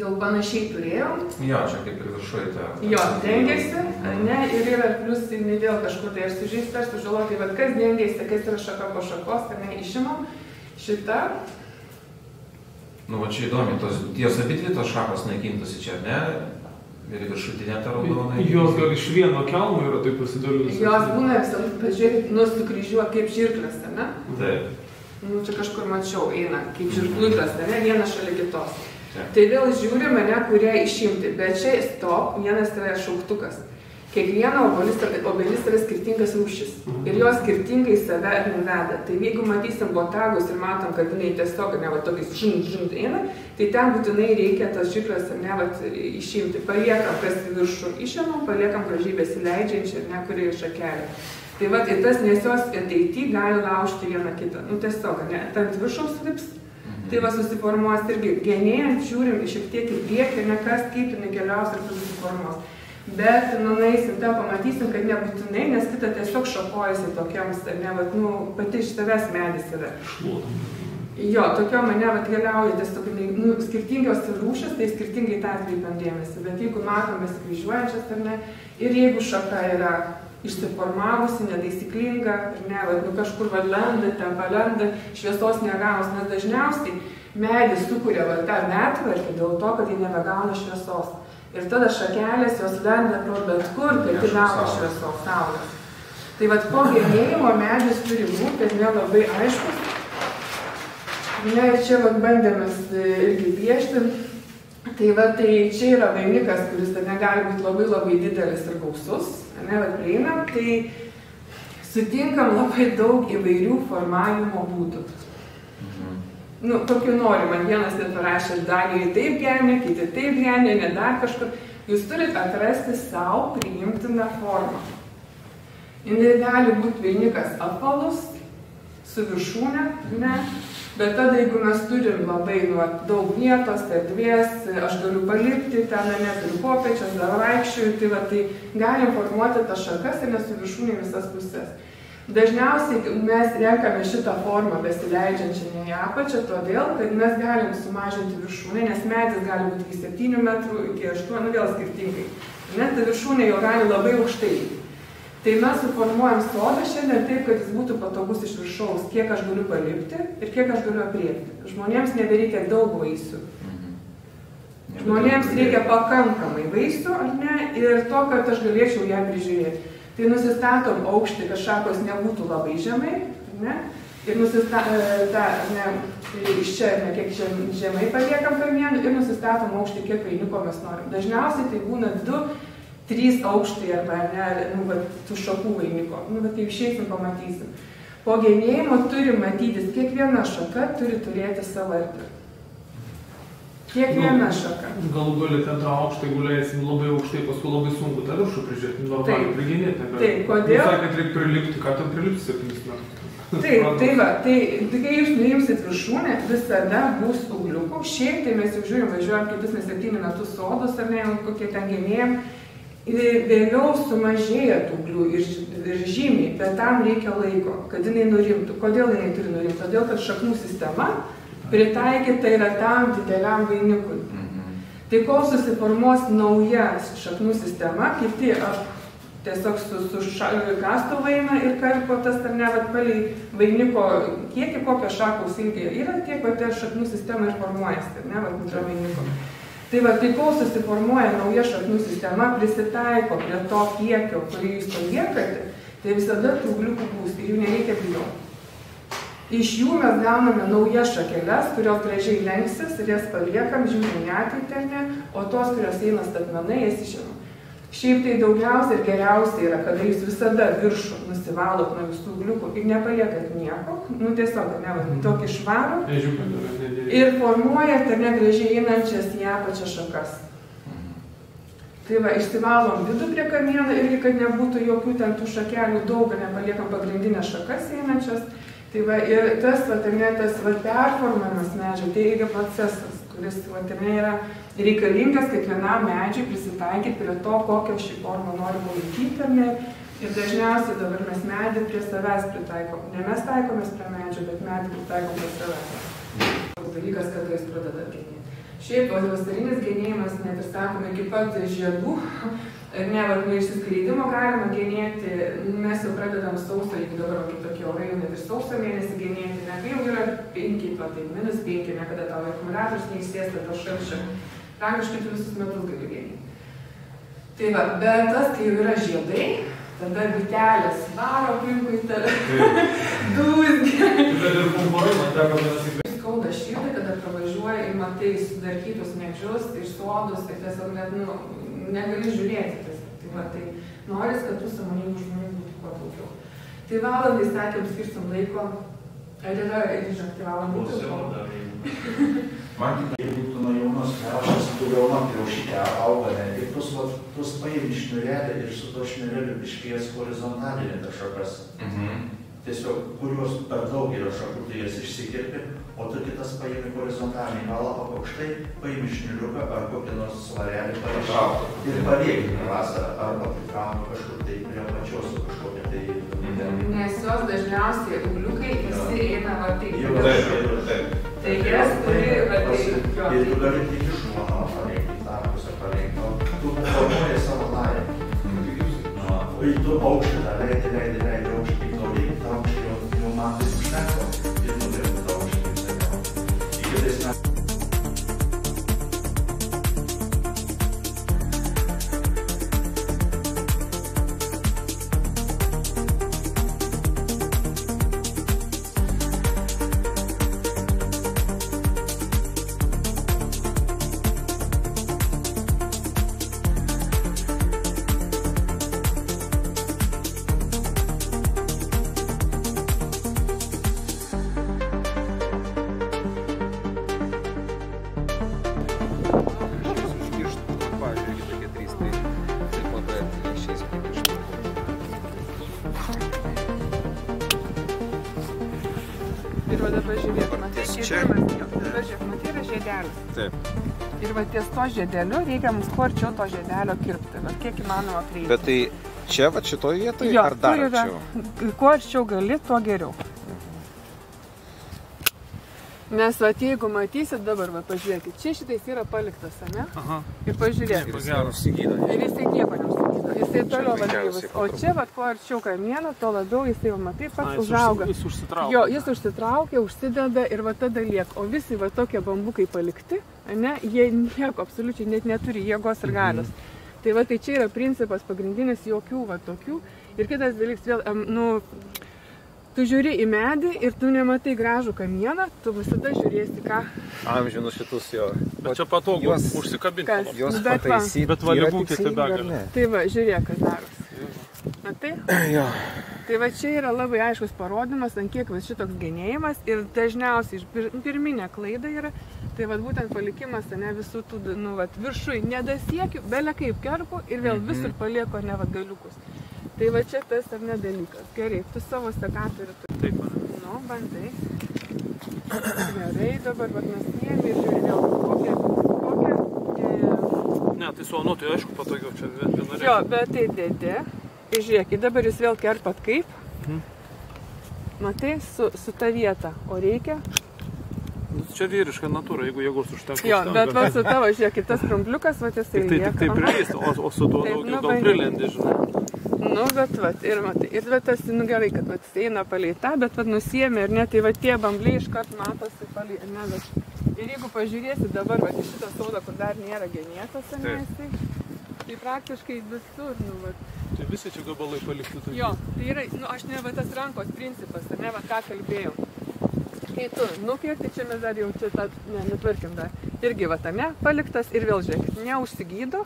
jau panašiai turėjom. Jo, čia kaip ir viršuoj ta. Jo, dengiasi, ar ne, ir yra plus, jinai vėl kažkur tai ar sužeista, ar sužalota, tai va, kas dengiasi, kas yra šaka po šakos, ar ne, išimam. Šita. Va čia įdomi, tos abidvi tos šakos naikintusi čia, ne? Ir viršutinė ta raudona. Jos gal iš vieno kelmo yra taip pasidalinusi. Jos būna visą, pažiūrėkit, sukryžiuot kaip žirklas, ne? Taip. Čia kažkur mačiau, eina kaip žirkluiklas, ne? Vienas šalia kitos. Taip. Tai vėl žiūrime, ne, kurią išimti. Bet čia stop, vienas yra šauktukas. Kiekviena obelis yra skirtingas rūšis. Ir jos skirtingai save veda. Tai jeigu matysim botagus ir matom, kad jinai tiesiog, ne, va, tokiais žint eina, tai ten būtinai reikia tas žirklas, ne, va, išimti. Paliekam, kas viršų išėmam, paliekam gražiai besileidžiančią, ne, kuri šakelė. Tai va, ir tas, nes jos ateity gali laužti vieną kitą. Tiesiog, ne, ant viršaus lips. Tai va, susiformuos irgi genėjant, žiūrim šiek tiek į priekį, ne kas, kaip jinai keliaus ir susiformuos. Bet, nueisim ten, pamatysim, kad nebūtinai, nes kita tiesiog šakojasi tokiams, ne, va, pati iš savęs medis yra. Jo, tokiom, ne, va, keliauja tiesiog, skirtingios rūšis, tai skirtingai tą atkreipiam dėmesį. Bet jeigu matom besikryžiuojančias, ar ne, ir jeigu šaka yra išsiformavusi, netaisyklinga, ne, va, kažkur va lenda, ten palenda, šviesos negaus, nes dažniausiai medis sukuria va tą metvarkę dėl to, kad jie nebegauna šviesos. Ir tada šakelės jos lenda pro bet kur, kad jie gauna šviesos saulės. Tai va, po genėjimo medis turi būti, ne, labai aiškus. Ne, ir čia va, bandėmės irgi piešti. Tai va, tai čia yra vainikas, kuris negali būti labai labai didelis ir gausus. Ne, va, prieinam, tai su sutinkam labai daug įvairių formavimo būdų. Nu, tokių nori, man vienas net parašė, Danijai taip genė, kiti taip genė, ne dar kažkur. Jūs turit atrasti savo priimtiną formą. Jis gali būti vainikas apvalus, su viršūne, ne? Bet tada, jeigu mes turim labai daug vietos, erdvės, aš galiu palikti, ten neturiu kopėčias, dar vaikščiuoju, tai va, tai galim formuoti tas šakas ir nesu viršūnė visas pusės. Dažniausiai mes renkame šitą formą besileidžiančią į apačią, todėl, kad mes galim sumažinti viršūnę, nes medis gali būti iki 7 metrų, iki 8, vėl skirtingai. Net viršūnė jo gali labai aukštai. Tai mes suformuojam sodą šiandien taip, kad jis būtų patogus iš viršaus, kiek aš galiu palipti ir kiek aš galiu apriekti. Žmonėms nebereikia daug vaisių. Žmonėms reikia pakankamai vaisių, ar ne, ir to, kad aš galėčiau ją prižiūrėti. Tai nusistatom aukštį, kad šakos nebūtų labai žemai, ne, ir iš čia kiek žemai paliekam kamieną ir nusistatom aukštį, kiek vainiko mes norim. Dažniausiai tai būna 2-3 aukštai arba ne, tų šakų vainiko. Kai išeisim, pamatysim. Po genėjimo turi matytis, kiekviena šaka turi turėti savo erdvę. Kiekviena šaka. Galų gali ten tą aukštai gulėsim labai aukštai, paskui labai sunku tą viršų prižiūrėti, normaliai priginėti. Taip, kodėl? Jūs sakėt, reikia prilipti, ką ten prilipti 7 metrus. Taip, kai jūs nuimsit viršūnę, visada bus ugliukų. Šiaip tai mes jau važiuojam kitus 7 metus sodus, ar ne, kokie ten genėjam. Vėliau sumažėja tų uglių ir žymiai, bet tam reikia laiko, kad jinai nurimtų. Kodėl jinai turi nurimti? Todėl, kad šaknų sistema pritaikyta yra tam dideliam vainikui. Tai kol susiformuos nauja šaknų sistema, kiti tiesiog su kastuvu eina ir karpo tas ar ne, palei vainiko kiekį, kokio šakos ilgio yra, tiek pati šaknų sistema ir formuojasi, ne, vainiko. Tai tai kol susiformuoja nauja šaknų sistema, prisitaiko prie to kiekio, kurį jūs paliekate, tai visada tų ugliukų bus ir jų nereikia bijoti. Iš jų mes gauname naujas šakeles, kurios gražiai lenksis ir jas paliekam, žiūrim į ateitį, ar ne, o tos, kurios eina statmenai, jas išimam. Šiaip tai daugiausia ir geriausia yra, kada jūs visada viršų nusivalot nuo visų ugliukų ir nepaliekat nieko, tiesiog, tokį švarų ir formuojat ar ne gražiai einančias į apačią šakas. Tai išsivalom vidų prie kamieno irgi, kad nebūtų jokių ten tų šakelių daug, nepaliekam pagrindinės šakas einančias. Tai ir tas performavimas medžio, tai irgi procesas, kuris yra reikalingas kiekvienam medžiui prisitaikyti prie to, kokią šį formą norime laikyti, ar ne. Ir dažniausiai dabar mes medį prie savęs pritaikom. Ne mes taikomės prie medžio, bet medį pritaikom prie savęs. Toks dalykas, kada jis pradeda genėti. Šiaip vasarinis genėjimas, net ir sakome, iki pat žiedų, ne, išsiskleidimo galima genėti, mes jau pradedam sausio, jeigu dabar kitokie orai, net ir sausio mėnesį genėti, ne, kai jau yra 5, tai -5, nekada tavo akumuliatorius neįsėsta to šalčio. Praktiškai tu visus metus gali genėti. Tai bet tas, kai jau yra žiedai, tada bitelės varo aplinkui tave, dūzgia. Bet ir pumpurai, man teko vienas skauda širdį, kada pravažiuoji ir matai sudarkytus medžius ir sodus, tai tiesiog net, negali žiūrėti. Tai noris, kad tų sąmoningų žmonių būtų kuo daugiau. Tai valandai, sakėm, skirsim laiko. Ar yra žinokti valandai? Jeigu tu nuo jaunos kriaušės, tu jauna kriaušytė auga, ir tu paimi šniurelį ir su to šniureliu biškies horizontalinį tas šakas. Tiesiog, kurios per daug yra šakų, tai jas išsikirpi, o tu kitas paimi horizontalinį galą, aukštai paimi šniuriuką ar kokį nors svarelį parašyti ir palieki vasarą, arba pritraukti kažkur tai prie pačios su kažkokia tai... Nes jos dažniausiai ugliukai visi eina taip. Tai jas turi ir tu gali tik iš šono parinkti, tą pusę parinkti, tu formuoji savo narį. Ir tu aukštį tą leidi aukštį, tą aukštį jau matai užteko ir nudirbi tą aukštį. Iki tais metais. Ir va dabar žiūrėk, matai, dabar žiūrėk, matai, yra žiedelis. Taip. Ir va ties to žiedeliu reikia mums kuo arčiau to žiedelio kirpti, va kiek įmanoma prieiti. Bet tai čia, va šitoje vietoje, Jo, ar dar kur yra, arčiau? kuo arčiau gali, tuo geriau. Nes va, jeigu matysit dabar, va, pažiūrėkit, čia šitais yra paliktas, ne? Aha. Ir pažiūrėkit. Ir jis neužsigydo. Ir jisai nieko neužsigydo. Jisai toliau valyvus. O čia, va, kuo arčiau kamieno, to labiau jisai, va, matai, pats užauga. Jis užsitraukia. Jo, jis užsitraukia, užsideda ir va tada lieka. O visi va tokie bambukai palikti, ne, jie nieko absoliučiai net neturi jėgos ir galios. Tai va, tai čia yra principas pagrindinis, jokių va tokių. Ir kitas dalykas vėl, tu žiūri į medį ir tu nematai gražų kamieną, tu visada žiūrėsi ką. Amžinus šitus jo. Bet čia patogu užsikabinti. Jos Bet va. pataisyti. Bet va, lygūkit tai begalė. Tai va, žiūrėk, kas darosi. Matai? Jo. Tai va čia yra labai aiškus parodymas, ant kiek vis šitoks genėjimas ir dažniausiai pirminė klaida yra, tai va būtent palikimas, ne visų tų, nu, va, viršui nedasiekiu, belia kaip kerpu ir vėl visur palieku, ne, va, galiukus. Tai va čia tas ar ne dalykas. Gerai, tu savo sekatorių turi. Taip, man. Nu, bandai. Gerai, dabar va nusiemi ir žiūri vėl kokią... Ne, tai su anuotu, aišku, patogiau čia vieną. Jo, bet tai dėdė. Ir žiūrėkit, dabar jūs vėl kerpat kaip? Matai, su ta vieta. O reikia? Čia vyriška natūra, jeigu jėgos užtenka. Jo, bet va su tavo, žiūrėkit, tas krumpliukas, va jisai lieka. Tai prileist, o su tuo Taip, daugiau nu, gal prilendi, žinai. Nu, bet va, ir matai, ir va tas, nu gerai, kad va jis eina palei tą, bet va nusiemi ir ne, tai va tie bambliai iškart matosi palei, ne, bet. Ir jeigu pažiūrėsi dabar, va, šitą sodą, kur dar nėra genėtas, ne, tai praktiškai visur, nu, va. Tai visi čia gabalai palikti. Tai... Jo, tai yra, nu, aš ne, va tas rankos principas, ne, va ką kalbėjau. Kai tu nukirti, čia mes dar jau čia tą, ne, nutvarkim dar. Irgi va tame paliktas ir vėl žiūrėkit, neužsigydo,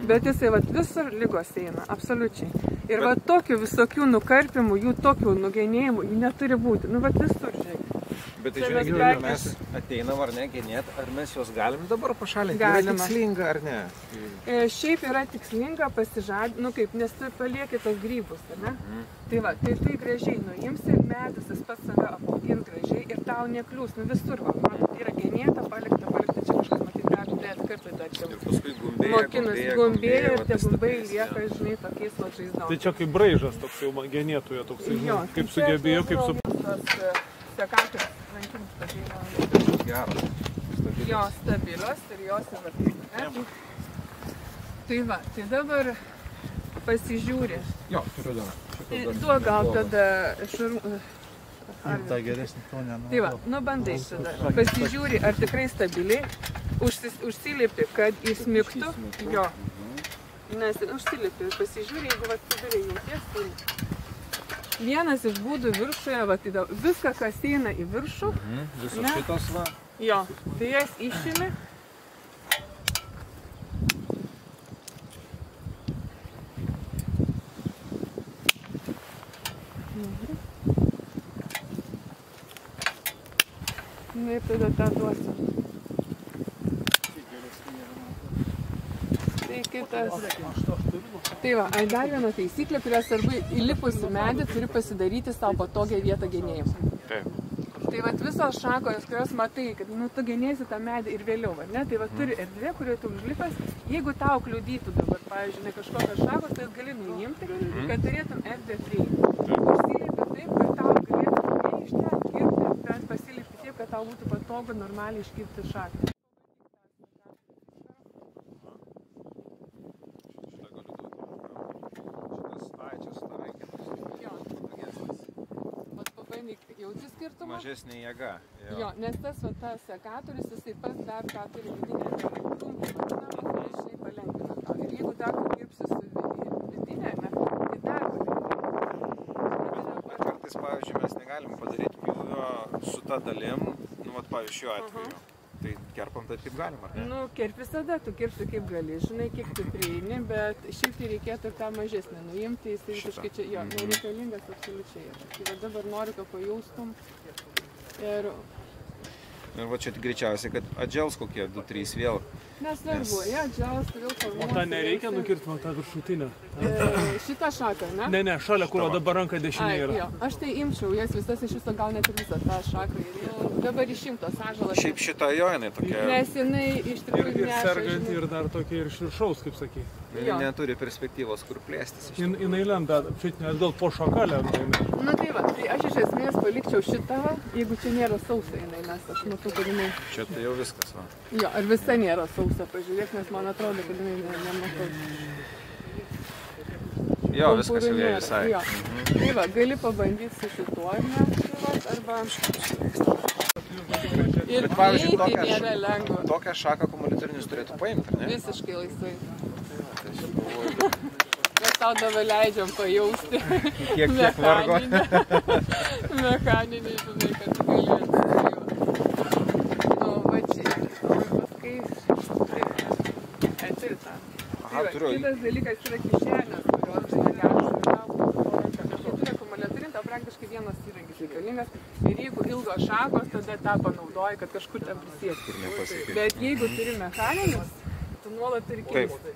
bet jisai va visur lygos eina, absoliučiai. Ir va tokių visokių nukarpimų, jų tokių nugenėjimų, jų neturi būti, nu va visur žiūrėkit. Bet tai žiūrėkit, ar mes ateinam ar ne genėt, ar mes juos galim dabar pašalinti? Galima. Yra tikslinga ar ne? Šiaip yra tikslinga pasižadinti, nu kaip, nes tu palieki tos grybus, ne? Tai va, tai gražiai nuimsi, medis jis pats save apaugins gražiai ir tau nekliūs, nu visur, va, matot, yra genėta, palikta, čia kažkas matyt, bet kartai dar čia. Ir paskui gumbėja, mokinas gumbėja ir tie gumbai lieka, žinai, tokiais va žaizdom. Tai čia kaip braižas toks jau genėtoje, toks, kaip sugebėjo, kaip su... Sekatorius, rankinis pažiūrėjau. Geras. Jo, stabilios ir jos ir vartyti. Tai va, tai dabar pasižiūri. Jo, turiu dar. Tuo gal tada šurmų... Ta geresnį to nenori. Tai va, nu bandai tada. Pasižiūri, ar tikrai stabiliai. Užsilipi, kad įsmigtų. Jo. Nes užsilipi, pasižiūri, jeigu atsiduriai jauties, tai... Vienas iš būdų viršuje, va, tai viską, kas eina į viršų. Visos šitos va. Jo, tai jas išimi. Nu ir tada tą duosiu. Tai kitas. Tai va, dar viena taisyklė, kurią svarbu įlipus į medį turi pasidaryti savo patogią vietą genėjimą. Taip. Tai va visos šakos, kurios matai, kad nu, tu genėsi tą medį ir vėliau, ne? Tai va turi erdvė, kurioje tu užlipas. Jeigu tau kliudytų dabar, pavyzdžiui, kažkokios šakos, tai gali nuimti, kad turėtum erdvę prieiti. Užsilipi taip, kad tau galėtum iš ten kirpti, bet pasilipi taip, kad tau būtų patogu normaliai iškirpti šaką. Jauti skirtumą? Mažesnė jėga. Jo, nes tas va, tas sekatorius, jisai pats dar ką turi vidinę trumpį, vadinamą, palengvina to. Ir jeigu dar kirpsi su vidinė, tai dar Bet kartais, pavyzdžiui, mes negalim padaryti pjūvio su ta dalim, nu, vat, pavyzdžiui, šiuo atveju. Tai kerpam taip kaip galim, ar ne? Nu, kerp visada, tu kirpsi kaip gali, žinai, kiek tu prieini, bet šiaip tai reikėtų ir tą mažesnį nuimti, jisai visiškai čia, jo, nereikalingas absoliučiai. Tai dabar noriu, kad pajaustum. Ir va čia greičiausiai, kad atžels kokie 2-3 vėl Nesvarbu, jie džiausti vėl formuosi. O tą nereikia nukirti, tą viršutinę? Šitą šaką, ne? Ne, šalia, kur dabar ranka dešinė yra. Jo, aš tai imčiau, jas visas iš viso gal net ir visą tą šaką. Dabar išimtos ąžuolas. Šiaip šita jo, jinai tokia. Nes jinai iš tikrųjų Ir sergant, ir dar tokia ir iš viršaus, kaip sakai. Jinai neturi perspektyvos, kur plėstis. Jinai lenda, net gal po šaką lenda. Na tai va, tai aš iš esmės palikčiau šitą, jeigu čia nėra sausa jinai, nes aš matau, kad jinai... Čia tai jau viskas, va. Jo, ar visa nėra sausa, pažiūrėk, nes man atrodo, kad jinai nematau. Jo, viskas jau jai visai. Jo. Tai va, gali pabandyti su šituo, arba... Ir prieiti nėra lengva. Tokią šaką akumuliatorinis turėtų paimti, ar ne? Visiškai laisvai. Mes tau dabar leidžiam pajausti. Kiek vargo. Mechaniniai, žinai, kad tu gali atsivairuoti. Nu, va čia. Paskui... Turi tą. Kitas dalykas yra kišenės, kurios turi akumuliatorinį, tau praktiškai vienas įrankis reikalingas. Ir jeigu ilgos šakos, tada tą panaudoji, kad kažkur ten prisiekti. Bet jeigu turi mechaninius, tu nuolat turi keisti.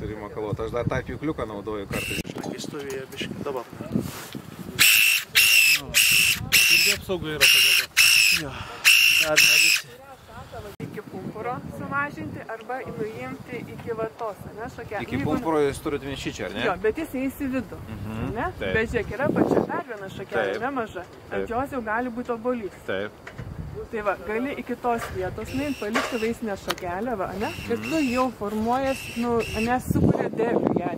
Turi makaluoti. Aš dar tą pjūkliuką naudoju kartais. Jis stovėjo biškį dabar. Irgi apsauga yra tokia. Jo, dar ne visi. Iki pumpuro sumažinti arba nuimti iki vatos, ne, šakelį. Iki pumpuro jis turi dvinšyčią, ar ne? Jo, bet jis eis į vidų, ne? Bet žiūrėk, yra pačia dar viena šakelė, nemaža. Ant jos jau gali būti obuolys. Taip. Tai va, gali iki tos vietos, palikti vaisinę šakelę, va, ne? Ir tu jau formuojas, sukuria derlių ją.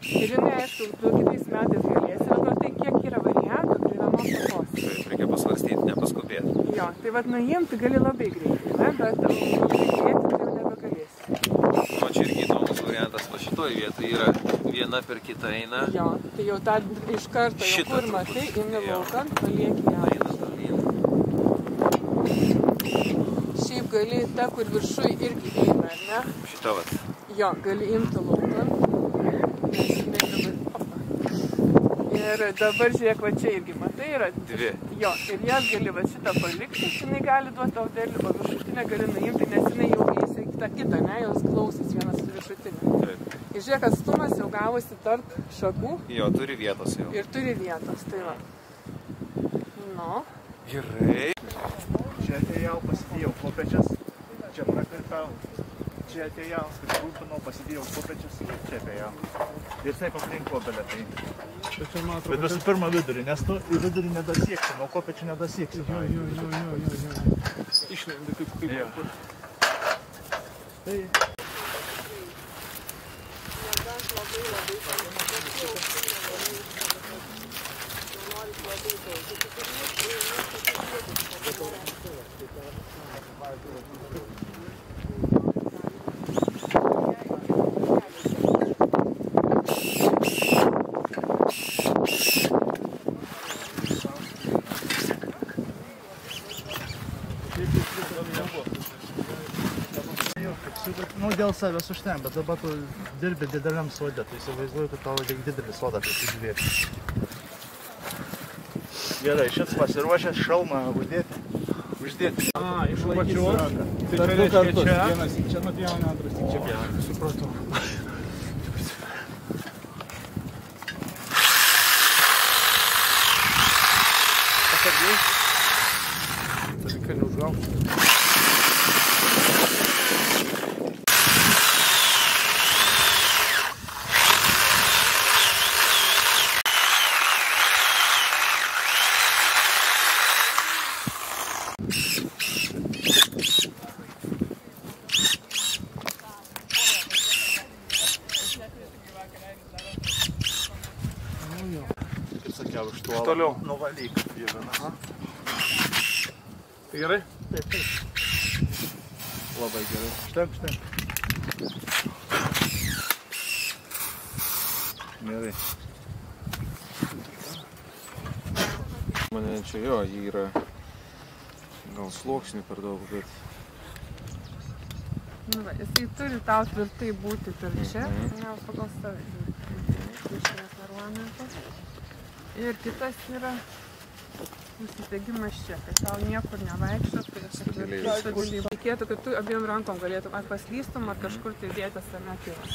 Ir jinai, aišku, tu kitais metais galėsi, bet tai kiek yra variantų, tai yra nuo šakos. Taip, reikia pasvarstyti, nepaskubėti. Jo, tai va, nuimti gali labai greitai, ne? Bet nuimti tai jau nebegalėsi. O čia irgi įdomus variantas, va šitoj vietoj yra viena per kitą eina. Jo, tai jau tą iš karto, jau kur matai, imi laukan, palieki ją. Šiaip gali ta, kur viršui irgi eina, ar ne? Šita vat. Jo, gali imti laukan. Ir dabar žiūrėk, va čia irgi, matai, yra dvi. Jo, ir jas gali va šitą palikti, jinai gali duoti tau derlių, o viršutinę gali nuimti, nes jinai jau eis į tą kitą, ne, jos klausys vienas su viršutinė. Taip. Ir žiūrėk, atstumas jau gavosi tarp šakų. Jo, turi vietos jau. Ir turi vietos, tai va. Nu. Gerai. Čia atėjau, pasidėjau kopečias, čia prakritau, čia atėjau, susirūpinau, pasidėjau kopečias, čia atėjau. Ir taip aplink kopelę tai. Bet visų pirma vidurį, nes tu į vidurį nedasieksi, nuo kopečių nedasieksi. Jo. Išlendi kaip. Jo. Tai... Nu, dėl savęs užtenka, bet dabar tu dirbi dideliam sode, tai įsivaizduoju, kad tavo reikia didelį sodą prisižiūrėti. Gerai, šis pasiruošęs šalmą uždėti. Iš pačios. Tai čia reiškia čia. Vienas čia nupjauna, antras čia pjauna. Supratau. Pasargiai. Tai reikia neužgauti. Toliau nuvalyk džioviną. Tai gerai? Taip. Labai gerai. Štenk. Gerai. Mane čia jo, jį yra gal sluoksnių per daug, bet... Nu va, jisai turi tau tvirtai būti per čia, ne, pagal savai. Ir kitas yra Nusisegimas čia, kad tau niekur nevaikščiot, reikėtų, kad tu abiem rankom galėtum ar paslystum, ar kažkur tai dėtas ar nekilas.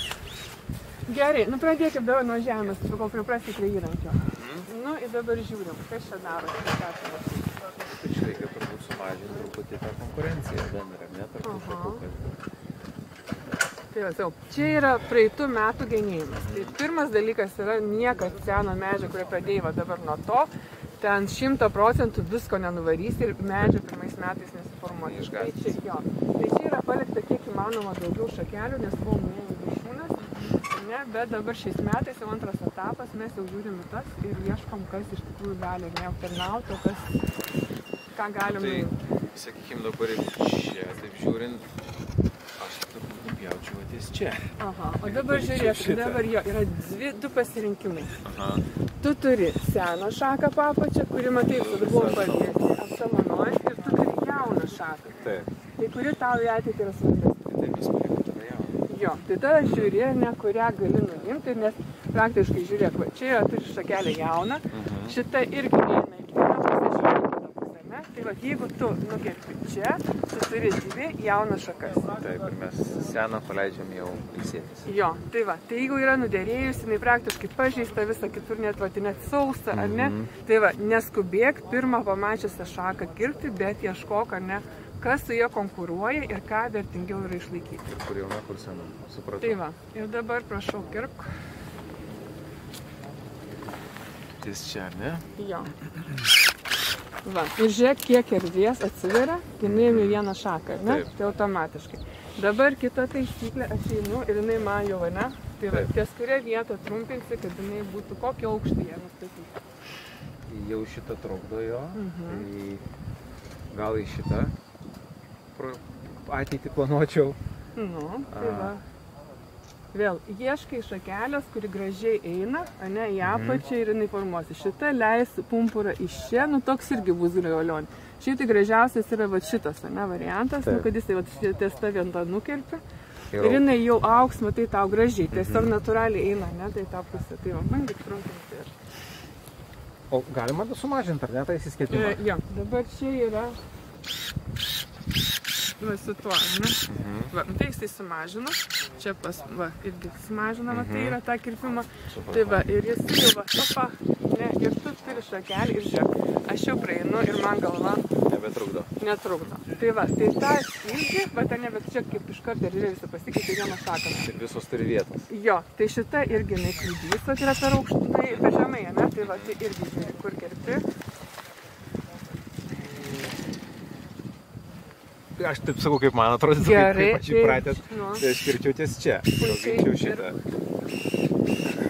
Gerai, nu pradėkim dabar nuo žemės, kol priprasti prie įrankio. Nu ir dabar žiūrim, kas čia daro. Tai čia reikia turbūt sumažinti truputį tą konkurenciją bendrą, ne? Tarp šakų. Tai va, čia yra praeitų metų genėjimas. Tai pirmas dalykas yra niekas seno medžio, kurie pradėjo dabar nuo to, ten 100% visko nenuvarysi ir medžio pirmais metais nesiformuoti. Tai čia yra palikta kiek įmanoma daugiau šakelių, nes buvo nuėjų viršūnės, ne, bet dabar šiais metais jau antras etapas, mes jau žiūrim į tas ir ieškom, kas iš tikrųjų gali neaptarnauti, o kas, ką galim. Tai, sakykim, dabar ir čia, taip žiūrint, jaučiu ateis čia. Aha, o dabar žiūrėk, dabar jo yra du pasirinkimai. Aha. Tu turi seną šaką papačią, kuri matai, kad buvo pavėti, apsamanojęs, ir tu turi jauną šaką. Taip. Tai kuri tau į ateitį yra svarbesnė? Tai vis palikti tada jauną. Jo, tai tada žiūrė, ne kurią gali nuimti, nes praktiškai žiūrėk, va, čia yra turi šakelę jauną, šita irgi eina į kitą pusę, ne? Tai va, jeigu tu nukerpi čia, tu turi dvi jaunas šakas. Taip, ir mes seną paleidžiam jau ilsėtis. Jo, tai va, tai jeigu yra nuderėjusi, jinai praktiškai pažeista visą kitur net sausa, ar ne? Tai va, neskubėk pirmą pamačiusią šaką kirpti, bet ieškok, ar ne, kas su jie konkuruoja ir ką vertingiau yra išlaikyti. Ir kur jauna, kur sena, supratau. Tai va, ir dabar prašau kirpk. Ties čia, ar ne? Jo. Va, ir žiūrėk, kiek erdvės atsiveria, jinai į vieną šaką, ne? Taip. Tai automatiškai. Dabar kita taisyklė, aš einu ir jinai man jau, ne? Tai va, ties kurią vietą trumpinsi, kad jinai būtų kokį aukštį ją nustatyti. Jau šitą trukdo jo, tai gal į šitą ateitį planuočiau. Nu, tai va. Vėl, ieškai šakelės, kuri gražiai eina, ne, į apačią ir jinai formuosi. Šita leis pumpurą iš čia, nu toks irgi bus galiolionė. Šitai gražiausias yra va šitas, ne, variantas, nu, kad jisai va ties tą vientą nukerpi. Ir jinai jau auks, matai, tau gražiai, tiesiog natūraliai eina, ne, tai tą pusę. Tai va, bandyk trumpinti. O galima sumažinti, ar ne, tą įsiskėtimą? Jo, dabar čia yra... Va, su tuo, ne? Va, tai jisai sumažino, čia pas, va, irgi sumažino, va, tai yra tą kirpimą. Tai va, ir jisai jau, va, opa, ne, ir tu turi šakelį ir žiūrėk, aš jau praeinu ir man galva nebetrukdo. Netrukdo. Tai va, tai tą irgi, va, ten nebet čia kaip iš karto ir visi pasikeitė vieną šaką. Ir visos turi vietos. Jo, tai šita irgi nekliudys, va, tai yra per aukštų, tai per žemai, ne, tai va, tai irgi žiūrėk, kur kerpi. Aš taip sakau, kaip man atrodo, kaip aš įpratęs, tai aš kirčiau ties čia, kirčiau šitą.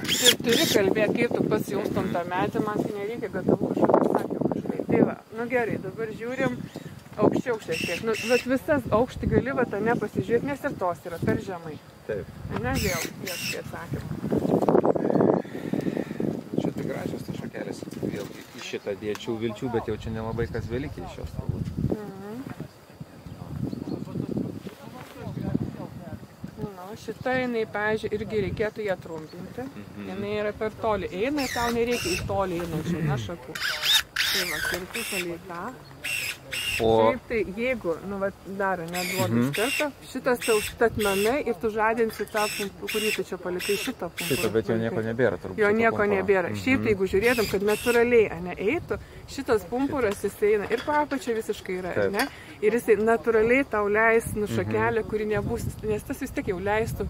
Ir turi kalbėti, kaip tu pats jaustum tą metį, man tai nereikia gatavų kažkokį sakymą kažkaip. Tai va, nu gerai, dabar žiūrim aukščiau šiek tiek. Nu, bet visas aukštį gali va tą nepasižiūrėti, nes ir tos yra per žemai. Taip. Ne, vėl ieškai atsakymą. Čia tai gražios tai šakelės, vėl į šitą dėčiau vilčių, bet jau čia nelabai kas vėlikia iš jos turbūt. Šita jinai, pavyzdžiui, irgi reikėtų ją trumpinti. Jinai yra per toli eina ir tau nereikia į toli einančių, ne, šakų. Tai va, kirpti palei tą. Šiaip tai jeigu, nu va, dar neduodas kartą, šitas tau statmenai ir tu žadinsi tą, kurį tu čia palikai šitą pumpurą. Šitą, bet jo nieko nebėra turbūt. Jo nieko nebėra. Šiaip tai jeigu žiūrėtum, kad natūraliai, ne, eitų, šitas pumpuras jis eina ir papačia visiškai yra, ne? Ir jisai natūraliai tau leis šakelę, kuri nebus, nes tas vis tiek jau leistų,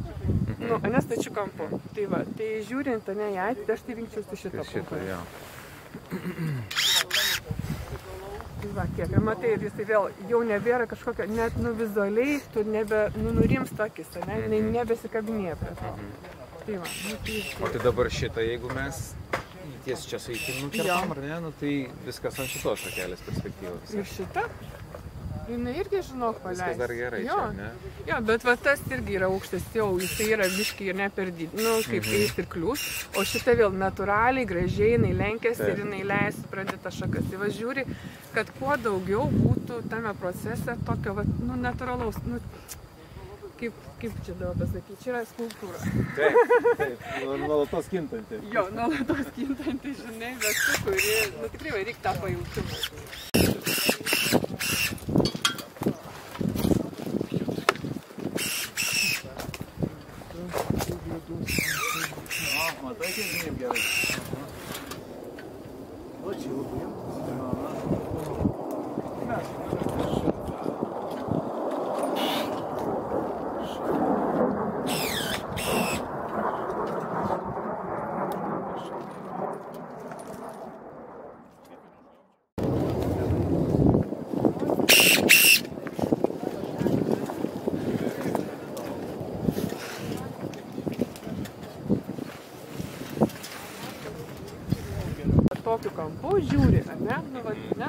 nu, ne stačiu kampu. Tai va, tai žiūrint, ne, į ateitį, aš tai rinkčiausi šitą pumpurą. Va, kiek, matai, ir jisai vėl jau nebėra kažkokio, net nu vizualiai, tu nebe, nu nurimsta akis, ne, nebesikabinėja prie to. Tai va, nu tai... O tai dabar šitą, jeigu mes ties čia saikim nukerpam, ar ne, nu tai viskas ant šitos šakelės perspektyvos. Ir šitą? Jinai irgi, žinok, paleis. Viskas dar gerai čia, ne? Jo, bet va tas irgi yra aukštas, jau jisai yra biškai ir neperdyd, nu, kaip eis ir kliūs, o šitą vėl natūraliai, gražiai, jinai lenkėsi ir jinai leis pradėti šakas. Tai va žiūri, kad kuo daugiau būtų tame procese tokio, va, nu, natūralaus, nu, kaip čia dabar pasakyti, čia yra skulptūra. Taip, nuolatos kintanti. Jo, nuolatos kintanti, žinai, bet tu, kuri, tikrai reikia tą pajautimą. Matai, kaip gerai. O čia labai. Tokiu kampu žiūri, ar ne?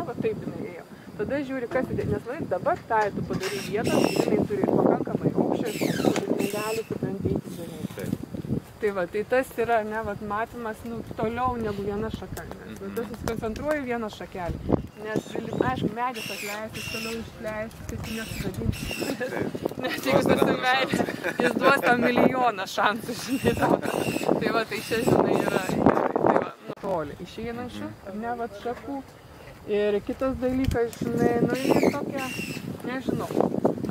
Va taip jinai ėjo. Tada žiūri, kas įdė, nes dabar tą tu padarai vietą, jinai turi pakankamai aukščio ir jinai gali suprantyti žemai. Tai va, tai tas yra, ne, va, matymas, toliau negu viena šaka, nes tu susikoncentruoji vieną šakelį. Nes, aišku, medis atleistis, toliau išleistis, tai tu nesugadinsi. Nes jeigu tu su medis, jis duos tau milijoną šansų, žinai, tau. Tai va, tai čia, žinai, yra toli išeinančių, ar ne, vat šakų. Ir kitas dalykas, žinai, ir tokia, nežinau,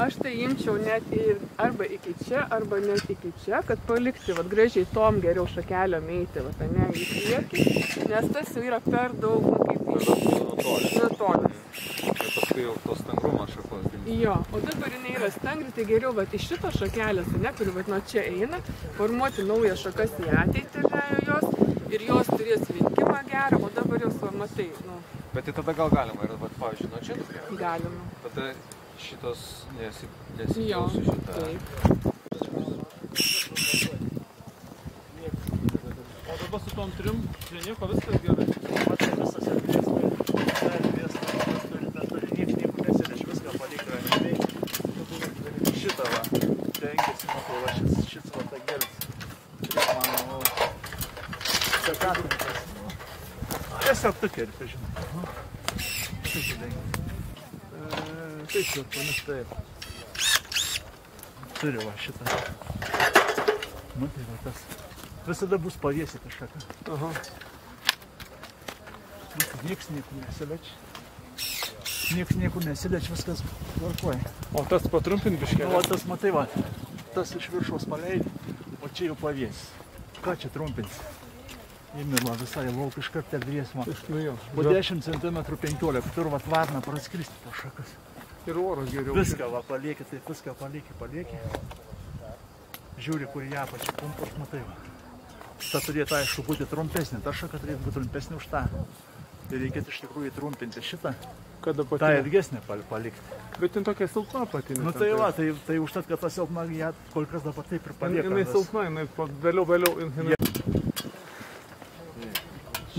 aš tai imčiau net ir arba iki čia, arba net iki čia, kad palikti, vat gražiai tom geriau šakeliam eiti, vat, ne, į priekį, nes tas jau yra per daug, kaip nutolis. Ir paskui jau to stangrumo šakos. Jo, o dabar jinai yra stangri, tai geriau, vat, iš šito šakelės, ne, kuri, vat, nuo čia eina, formuoti naują šakas į ateitį, jos. Ir jos turės veikimą gerą, o dabar jau matai, Bet tai tada gal galima ir, pavyzdžiui, nuo čia? Galima. Tada šitos nesikels su šitą. Taip. O dabar su tom trim, čia nieko viskas gerai. Matai, visas erdvės turi nieko nesileš, viską palik ramiai. Šitą va, tengiasi, matau, va, šis va, ta gelis. Mano, tiesiog tu kerpi, žinai. Taip, jau panas taip. Turi va šitą. Matai, va tas. Visada bus pavėsita šaka. Nieks niekur nesilečia. Nieks niekur nesilečia, viskas tvarkoja. O tas patrumpint biškelį? O tas, matai, va, tas iš viršaus maleidė, o čia jau pavėsis. Ką čia trumpins? Įmirla visai lauk iškart tiek grėsmo. Po 10 cm 15, tur vat varna praskristi tas šakas. Ir oras geriau. Viską va palieki, tai viską palieki. Žiūri, kur ją apačią pumpos, matai va. Ta turėtų aišku būti trumpesnė, ta šaka turėtų būti trumpesnė už tą. Tai reikėtų iš tikrųjų trumpinti šitą. Kada patinė? Ta ilgesnė palikti. Bet jin tokia silpna patinė. Nu tai va, tai užtat, kad ta silpna, ją kol kas dabar taip ir palieka. Jinai silpna, jinai vėliau.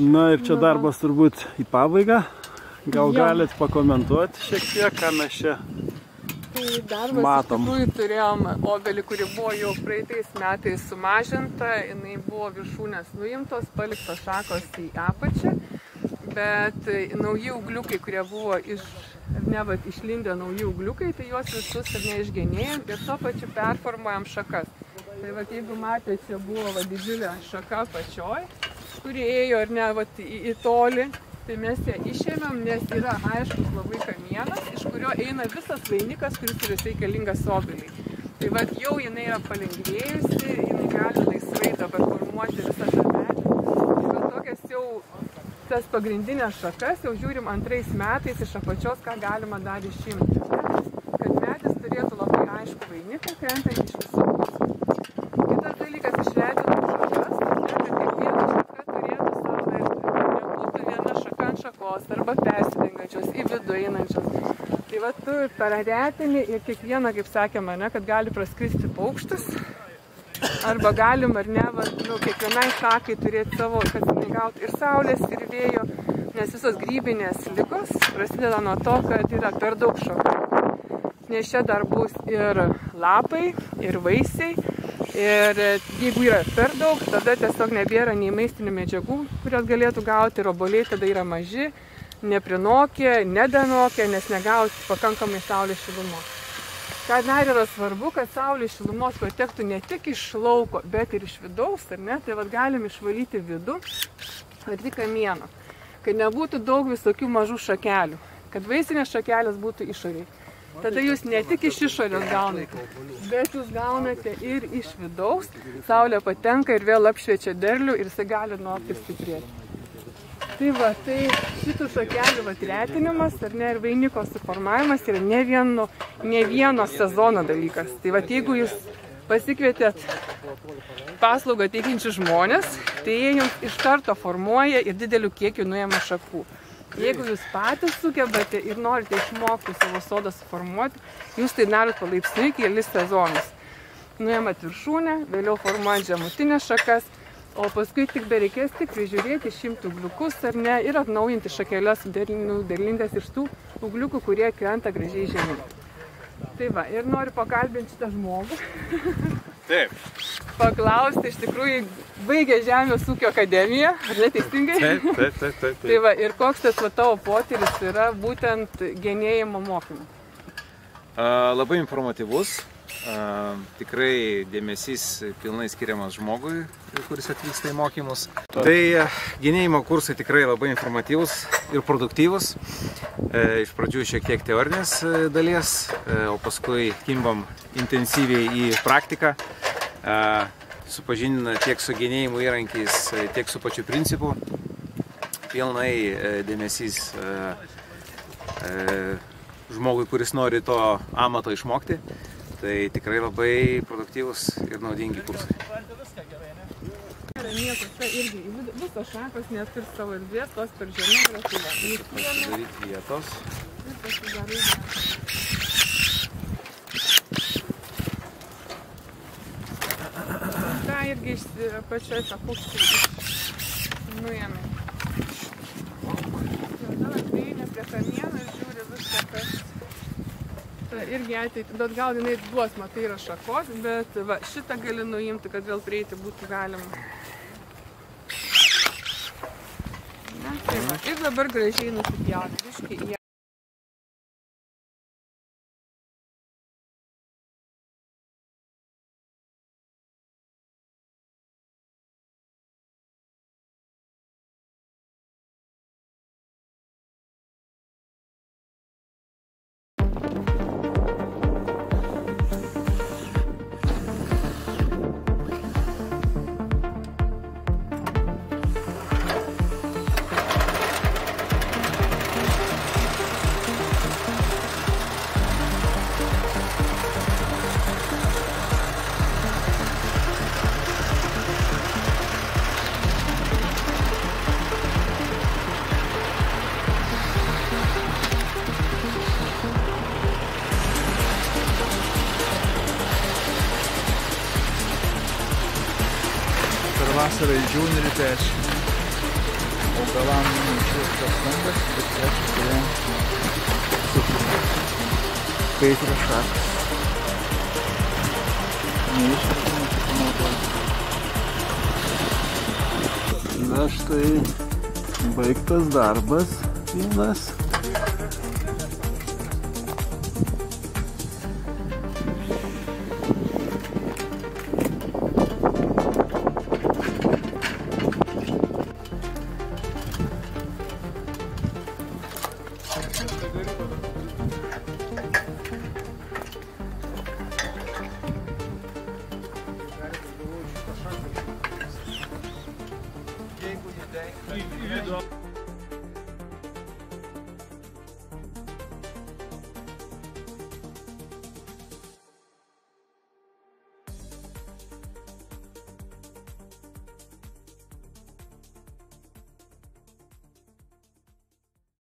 Na ir čia darbas turbūt į pabaigą. Gal galit pakomentuoti šiek tiek, ką mes čia matom. Iš tikrųjų turėjom obelį, kuri buvo jau praeitais metais sumažinta, jinai buvo viršūnės nuimtos, paliktos šakos į apačią, bet nauji ūgliukai, kurie buvo išlindę nauji ūgliukai, tai juos visus neišgenėjom ir tuo pačiu performuojam šakas. Tai jeigu matėte, čia buvo didžiulė šaka pačioj, kuri ėjo ar ne į tolį, tai mes ją išėmėm, nes yra aiškus labai kamienas, iš kurio eina visas vainikas, kuris yra reikalingas obeliai. Tai jau jinai yra palengvėjusi, jinai gali laisvai dabar formuoti visą tą medį. Tai tokias jau tas pagrindinės šakas jau žiūrim 2 metais iš apačios, ką galima dar išimti. Kad medis turėtų labai aišku vainiką, krentant iš visų pusių. Kitas dalykas, išleidžiant šakas, kad kiekviena šaka turėtų savo erdvę. Nebūtų viena šaka ant šakos arba persidengiančios, į vidų einančios. Tai tu perretinį ir kiekvieną, kaip sakėme, kad gali praskristi paukštis. Arba galim ar ne, kiekvienai šakai turėti savo, kad jinai gautų ir saulės, ir vėjo, nes visos grybinės ligos prasideda nuo to, kad yra per daug šakų. Nes čia dar bus ir lapai, ir vaisiai, ir jeigu yra per daug, tada tiesiog nebėra nei maistinių medžiagų, kurios galėtų gauti, ir obuoliai tada yra maži, neprinokė, nedanokė, nes negaus pakankamai saulės šilumos. Ką dar yra svarbu, kad saulės šilumos patektų ne tik iš lauko, bet ir iš vidaus, ar ne? Tai vat galim išvalyti vidų, arti kamieno, kad nebūtų daug visokių mažų šakelių, kad vaisinės šakelės būtų išoriai. Tada jūs ne tik iš išorės gaunate, bet jūs gaunate ir iš vidaus, saulė patenka ir vėl apšviečia derlių ir jisai gali nuokti stiprėti. Tai va, tai šitų šakelių retinimas ar ne, ir vainiko suformavimas yra ne vieno sezono dalykas. Tai va, jeigu jūs pasikvietėt paslaugą teikiančius žmonės, tai jie jums iš karto formuoja ir didelių kiekių nuėma šakų. Jeigu jūs patys sugebate ir norite išmokti savo sodą suformuoti, jūs tai darot palaipsniui kelis sezonus. Nuėmat viršūnę, vėliau formuojant žemutinės šakas, o paskui tik bereikės tik prižiūrėti, išimti ugliukus ar ne ir atnaujinti šakeles derlingas iš tų ugliukų, kurie krenta gražiai žemyn. Tai va, ir noriu pakalbinti šitą žmogų. Taip. Paklausti, iš tikrųjų, baigė Žemės ūkio akademiją, ar ne teisingai? Taip. Tai va, ir koks tas tavo potyris yra būtent genėjimo mokymų? Labai informatyvus. Tikrai dėmesys pilnai skiriamas žmogui, kuris atvyksta į mokymus. Tai genėjimo kursai tikrai labai informatyvus ir produktyvus. Iš pradžių šiek tiek teorinės dalies, o paskui kimbam intensyviai į praktiką. Supažindina tiek su genėjimo įrankiais, tiek su pačiu principu. Pilnai dėmesys žmogui, kuris nori to amato išmokti. Tai tikrai labai produktyvus ir naudingi kursai. Nieko, čia irgi visos šakos neturi savo erdvės, tos per žemę. Pasidaryti vietos. Ta irgi pačioj šakų nuėmė. Tada prieina prie kamieno ir žiūri viską, kas... Irgi ateiti, bet gal jinai duos, matai, yra šakos, bet va, šitą gali nuimti, kad vėl prieiti būtų galima. Na, tai va, ir dabar gražiai nusipjauti. Vasarą išdžiūni ir peši. Augalam išvirtas langas ir peši, kurie kaitra šakas. Neišvirtama, tik panaudoti. Na štai baigtas darbas pilnas.